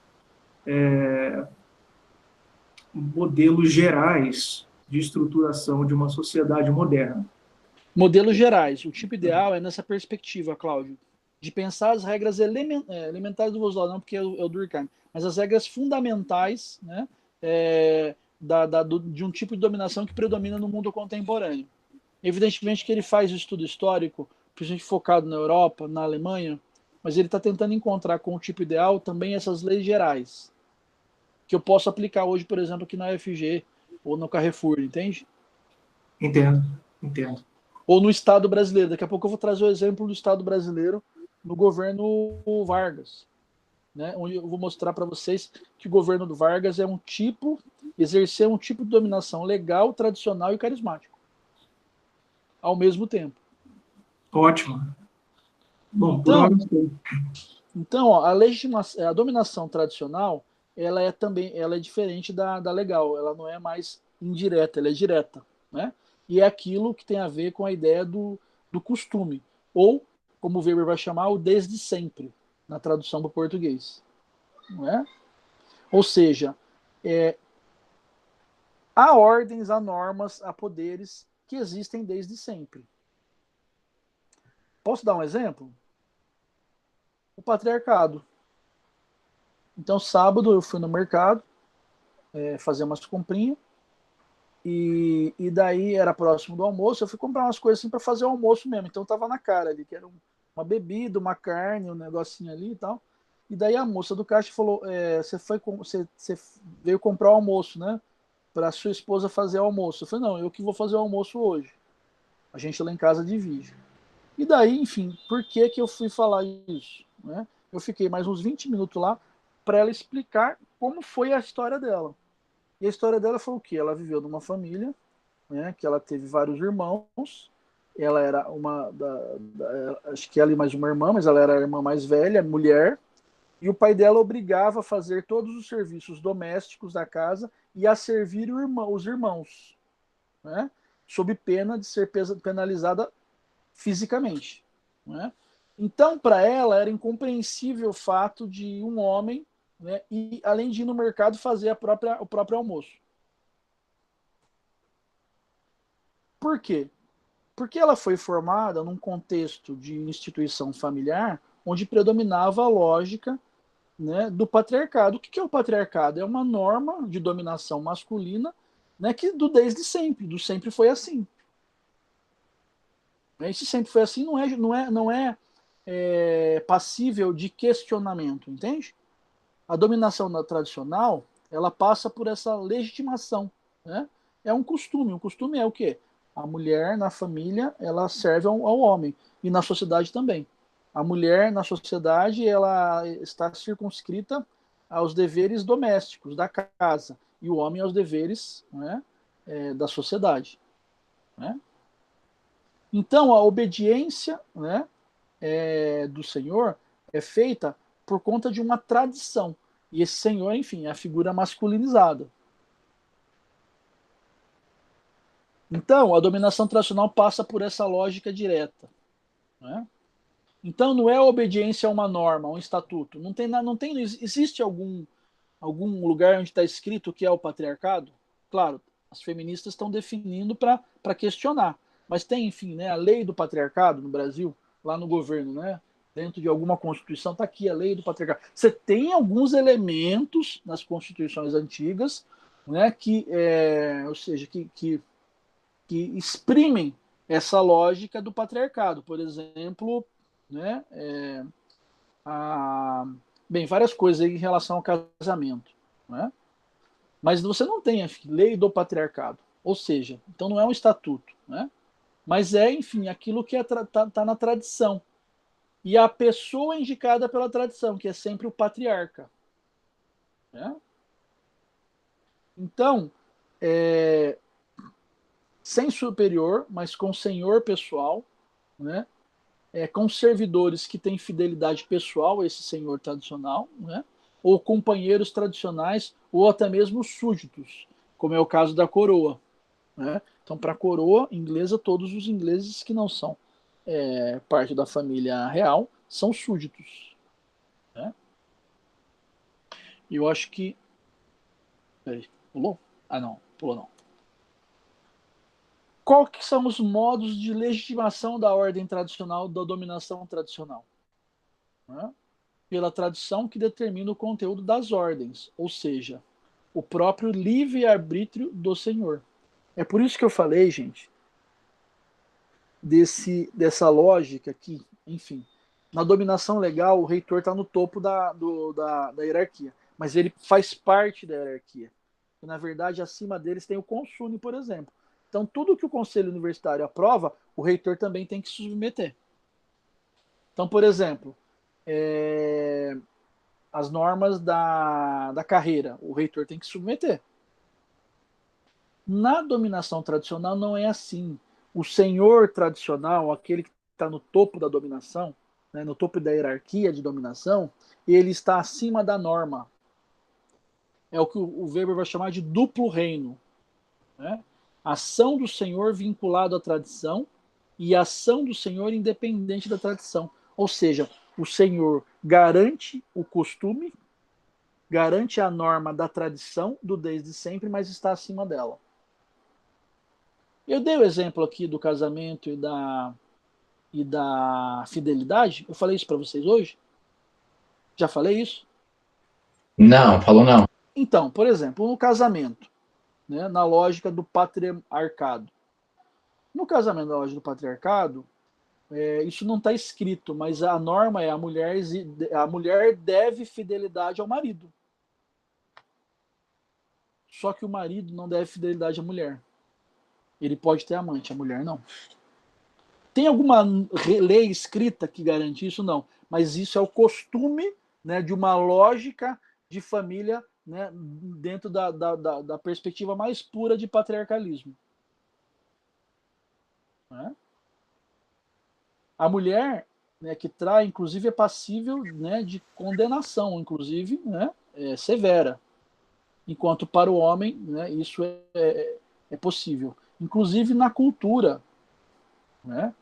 gerais de estruturação de uma sociedade moderna. Modelos gerais. O tipo ideal é nessa perspectiva, Cláudio, de pensar as regras elementares do Vosdal, não porque é o Durkheim, mas as regras fundamentais, né, de um tipo de dominação que predomina no mundo contemporâneo. Evidentemente que ele faz o estudo histórico, principalmente focado na Europa, na Alemanha, mas ele está tentando encontrar com o tipo ideal também essas leis gerais, que eu posso aplicar hoje, por exemplo, aqui na UFG ou no Carrefour, entende? Entendo. Ou no Estado brasileiro. Daqui a pouco eu vou trazer o exemplo do Estado brasileiro no governo Vargas, né? Onde eu vou mostrar para vocês que o governo do Vargas exerceu um tipo de dominação legal, tradicional e carismático ao mesmo tempo. Ótimo. Bom, então ó, a dominação tradicional ela é diferente da legal, ela não é mais indireta, ela é direta, né? E é aquilo que tem a ver com a ideia do costume, ou, como o Weber vai chamar, o desde sempre, na tradução para o português. Não é? Ou seja, há ordens, há normas, há poderes que existem desde sempre. Posso dar um exemplo? O patriarcado. Então, sábado eu fui no mercado fazer umas comprinhas e daí era próximo do almoço. Eu fui comprar umas coisas assim para fazer o almoço mesmo. Então, tava na cara ali, que era uma bebida, uma carne, um negocinho ali e tal. E daí a moça do caixa falou: você veio comprar o almoço, né? Para sua esposa fazer o almoço. Eu falei: não, eu que vou fazer o almoço hoje. A gente lá em casa divide. E daí, enfim, por que eu fui falar isso? Né? Eu fiquei mais uns 20 minutos lá para ela explicar como foi a história dela. E a história dela foi o quê? Ela viveu numa família, né, que ela teve vários irmãos. Ela era acho que ela e mais uma irmã, mas ela era a irmã mais velha, mulher. E o pai dela obrigava a fazer todos os serviços domésticos da casa e a servir os irmãos, né? Sob pena de ser penalizada fisicamente, né? Então, para ela, era incompreensível o fato de um homem, né, e, além de ir no mercado, fazer o próprio almoço. Por quê? Porque ela foi formada num contexto de instituição familiar onde predominava a lógica, né, do patriarcado. O que é o patriarcado? É uma norma de dominação masculina, né, que desde sempre, do sempre foi assim. Esse sempre foi assim, não é passível de questionamento, entende? A dominação tradicional, ela passa por essa legitimação, né? É um costume. O costume é o quê? A mulher na família, ela serve ao homem, e na sociedade também. A mulher na sociedade, ela está circunscrita aos deveres domésticos da casa, e o homem aos deveres, né, da sociedade, né? Então, a obediência, né, do senhor é feita por conta de uma tradição. E esse senhor, enfim, é a figura masculinizada. Então, a dominação tradicional passa por essa lógica direta. Né? Então, não é obediência a uma norma, a um estatuto. Existe algum lugar onde está escrito o que é o patriarcado? Claro, as feministas estão definindo para questionar. Mas tem, enfim, né, a lei do patriarcado no Brasil, lá no governo, né? Dentro de alguma constituição, está aqui a lei do patriarcado. Você tem alguns elementos nas constituições antigas, né, ou seja, que exprimem essa lógica do patriarcado. Por exemplo, né, várias coisas aí em relação ao casamento. Né? Mas você não tem a lei do patriarcado. Ou seja, então não é um estatuto. Né? Mas é, enfim, aquilo que tá na tradição. E a pessoa indicada pela tradição, que é sempre o patriarca. Né? Então, sem superior, mas com senhor pessoal, né? Com servidores que têm fidelidade pessoal a esse senhor tradicional, né? Ou companheiros tradicionais, ou até mesmo súditos, como é o caso da coroa. Né? Então, para a coroa inglesa, todos os ingleses que não são parte da família real são súditos. Né? E eu acho que... Peraí, pulou? Ah, não, pulou não. Qual que são os modos de legitimação da ordem tradicional, da dominação tradicional? Né? Pela tradição que determina o conteúdo das ordens, ou seja, o próprio livre-arbítrio do senhor. É por isso que eu falei, gente, dessa lógica que, enfim, na dominação legal o reitor está no topo da hierarquia, mas ele faz parte da hierarquia. E, na verdade, acima deles tem o consune, por exemplo. Então, tudo que o conselho universitário aprova, o reitor também tem que se submeter. Então, por exemplo, as normas da carreira, o reitor tem que se submeter. Na dominação tradicional não é assim. O senhor tradicional, aquele que está no topo da dominação, né, no topo da hierarquia de dominação, ele está acima da norma. É o que o Weber vai chamar de duplo reino. Né? Ação do senhor vinculado à tradição e ação do senhor independente da tradição. Ou seja, o senhor garante o costume, garante a norma da tradição do desde sempre, mas está acima dela. Eu dei o exemplo aqui do casamento e da fidelidade. Eu falei isso para vocês hoje? Já falei isso? Não, falou não. Então, por exemplo, no casamento, né, na lógica do patriarcado. No casamento na lógica do patriarcado, isso não está escrito, mas a norma é a mulher deve fidelidade ao marido. Só que o marido não deve fidelidade à mulher. Ele pode ter amante, a mulher não. Tem alguma lei escrita que garante isso? Não. Mas isso é o costume, né, de uma lógica de família, né, dentro da perspectiva mais pura de patriarcalismo. Né? A mulher, né, que trai, inclusive, é passível, né, de condenação, inclusive, né, severa. Enquanto para o homem, né, isso é possível. Inclusive na cultura. Né?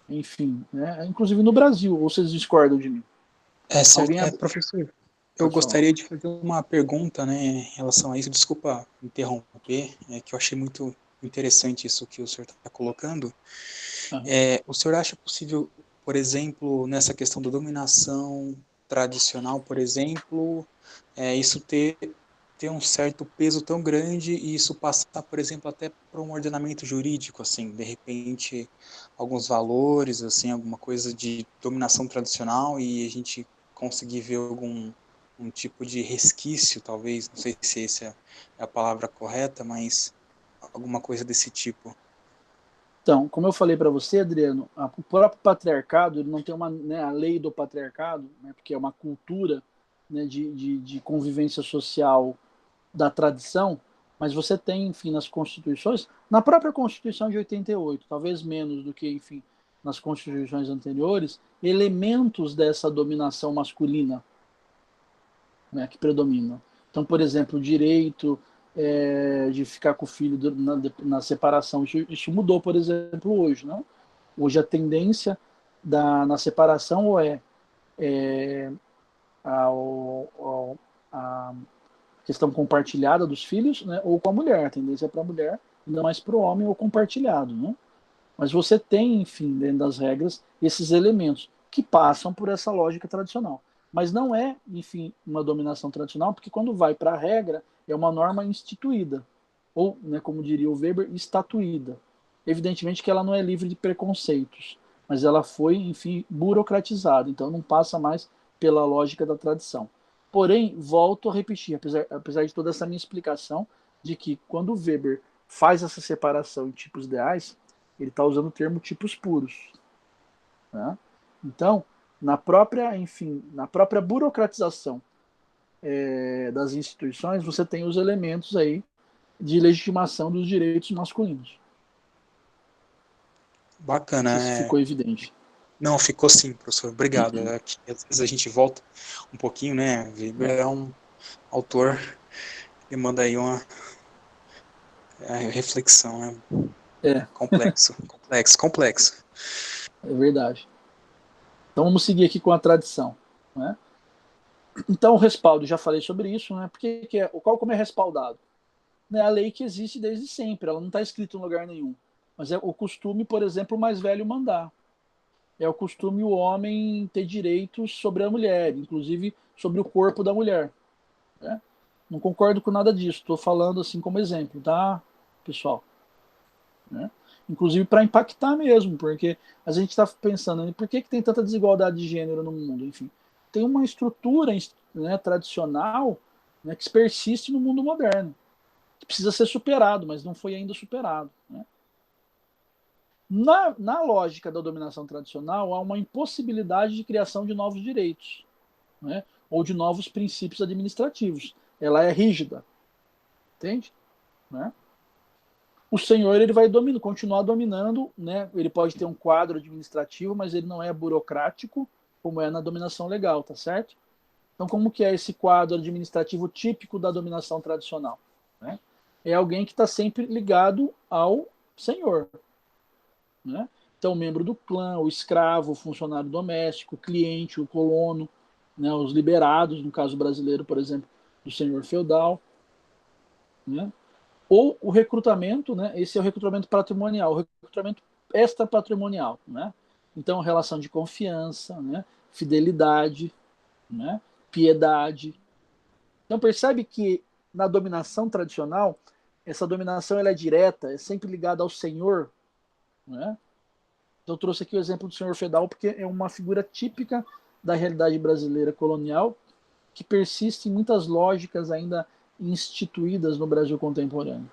Enfim, né? Inclusive no Brasil. Ou vocês discordam de mim? Certo. Professor, eu gostaria de fazer uma pergunta, né, em relação a isso. Desculpa interromper, que eu achei muito interessante isso que o senhor está colocando. Uhum. O senhor acha possível, por exemplo, nessa questão da dominação tradicional, por exemplo, isso ter um certo peso tão grande e isso passar, por exemplo, até por um ordenamento jurídico, assim, de repente, alguns valores, assim, alguma coisa de dominação tradicional e a gente conseguir ver um tipo de resquício, talvez, não sei se essa é a palavra correta, mas alguma coisa desse tipo. Então, como eu falei para você, Adriano, o próprio patriarcado, ele não tem a lei do patriarcado, né, porque é uma cultura, né, de convivência social da tradição, mas você tem, enfim, nas constituições, na própria Constituição de 88, talvez menos do que, enfim, nas constituições anteriores, elementos dessa dominação masculina, né, que predomina. Então, por exemplo, o direito de ficar com o filho na separação, isso mudou, por exemplo, hoje. Não? Hoje a tendência na separação a questão compartilhada dos filhos, né, ou com a mulher. A tendência é para a mulher, ainda mais para o homem, ou compartilhado. Né? Mas você tem, enfim, dentro das regras, esses elementos que passam por essa lógica tradicional. Mas não é, enfim, uma dominação tradicional, porque quando vai para a regra, é uma norma instituída, ou, né, como diria o Weber, estatuída. Evidentemente que ela não é livre de preconceitos, mas ela foi, enfim, burocratizada, então não passa mais pela lógica da tradição. Porém, volto a repetir, apesar de toda essa minha explicação, de que quando o Weber faz essa separação em tipos ideais, ele está usando o termo tipos puros. Né? Então, na própria burocratização das instituições, você tem os elementos aí de legitimação dos direitos masculinos. Bacana. Não sei se ficou evidente. Não, ficou sim, professor. Obrigado. Aqui, às vezes a gente volta um pouquinho, né? Weber é um autor que manda aí uma reflexão, né? Complexo. É verdade. Então vamos seguir aqui com a tradição. Né? Então o respaldo, já falei sobre isso, né? Como é respaldado? É a lei que existe desde sempre, ela não está escrita em lugar nenhum. Mas é o costume, por exemplo, o mais velho mandar. É o costume o homem ter direitos sobre a mulher, inclusive sobre o corpo da mulher. Né? Não concordo com nada disso, estou falando assim como exemplo, tá, pessoal? Né? Inclusive para impactar mesmo, porque a gente está pensando, né, por que tem tanta desigualdade de gênero no mundo? Enfim, tem uma estrutura, né, tradicional, né, que persiste no mundo moderno, que precisa ser superado, mas não foi ainda superado. Né? Na lógica da dominação tradicional, há uma impossibilidade de criação de novos direitos, né? Ou de novos princípios administrativos. Ela é rígida, entende? Né? O senhor ele vai continuar dominando, né? Ele pode ter um quadro administrativo, mas ele não é burocrático, como é na dominação legal, tá certo? Então, como que é esse quadro administrativo típico da dominação tradicional? Né? É alguém que está sempre ligado ao senhor. Né? Então, o membro do clã, o escravo, o funcionário doméstico, o cliente, o colono, né? Os liberados, no caso brasileiro, por exemplo, do senhor feudal. Né? Ou o recrutamento, né? Esse é o recrutamento patrimonial, o recrutamento extrapatrimonial. Né? Então, relação de confiança, né? Fidelidade, né? Piedade. Então, percebe que na dominação tradicional, essa dominação ela é direta, é sempre ligada ao senhor. Né? Então, eu trouxe aqui o exemplo do senhor feudal porque é uma figura típica da realidade brasileira colonial que persiste em muitas lógicas ainda instituídas no Brasil contemporâneo.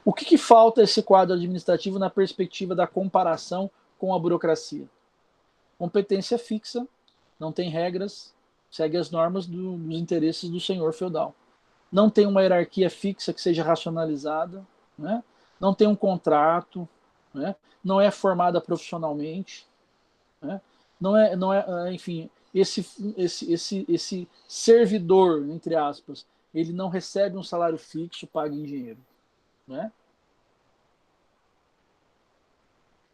O que falta esse quadro administrativo na perspectiva da comparação com a burocracia? Competência fixa, não tem regras, segue as normas dos interesses do senhor feudal. Não tem uma hierarquia fixa que seja racionalizada, né? Não tem um contrato, né? Não é formada profissionalmente, né? Não é, enfim, esse servidor, entre aspas, ele não recebe um salário fixo pago em dinheiro. Né?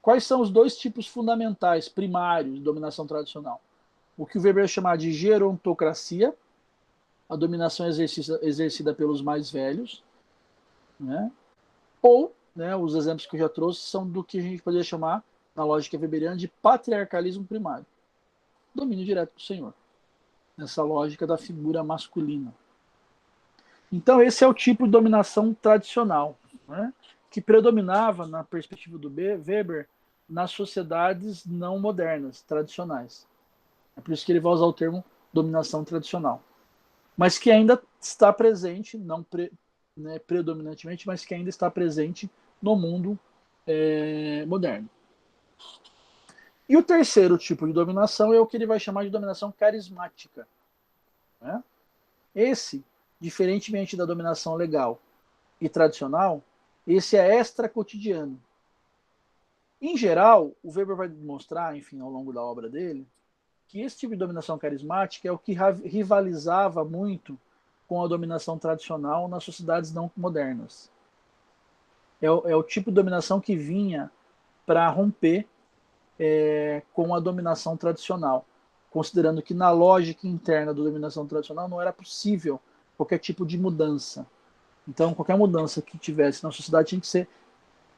Quais são os dois tipos fundamentais, primários, de dominação tradicional? O que o Weber vai chamar de gerontocracia, a dominação exercida pelos mais velhos, né? Ou, né, os exemplos que eu já trouxe são do que a gente poderia chamar, na lógica weberiana, de patriarcalismo primário. Domínio direto do senhor. Nessa lógica da figura masculina. Então, esse é o tipo de dominação tradicional, né, que predominava, na perspectiva do Weber, nas sociedades não modernas, tradicionais. É por isso que ele vai usar o termo dominação tradicional. Mas que ainda está presente, não predominantemente, mas que ainda está presente no mundo moderno. E o terceiro tipo de dominação é o que ele vai chamar de dominação carismática. Né? Esse, diferentemente da dominação legal e tradicional, esse é extra-cotidiano. Em geral, o Weber vai demonstrar, enfim, ao longo da obra dele, que esse tipo de dominação carismática é o que rivalizava muito com a dominação tradicional nas sociedades não modernas. É o tipo de dominação que vinha para romper com a dominação tradicional, considerando que na lógica interna da dominação tradicional não era possível qualquer tipo de mudança. Então, qualquer mudança que tivesse na sociedade tinha que ser,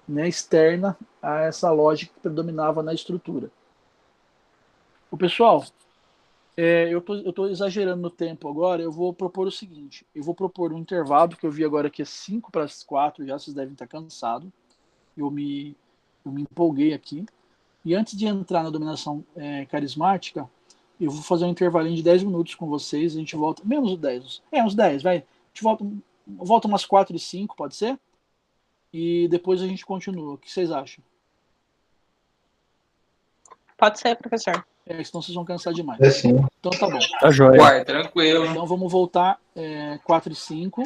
né, externa a essa lógica que predominava na estrutura. O pessoal, eu tô exagerando no tempo agora, eu vou propor o seguinte, eu vou propor um intervalo, que eu vi agora que é 5 para as 4, já vocês devem estar cansados, eu me empolguei aqui, e antes de entrar na dominação carismática, eu vou fazer um intervalinho de 10 minutos com vocês, a gente volta, menos de 10, uns 10, vai, a gente volta umas 4 e 5, pode ser? E depois a gente continua, o que vocês acham? Pode ser, professor. Senão vocês vão cansar demais. É sim. Então tá bom. Tá joia. Uai, tranquilo. Então vamos voltar 4 e 5.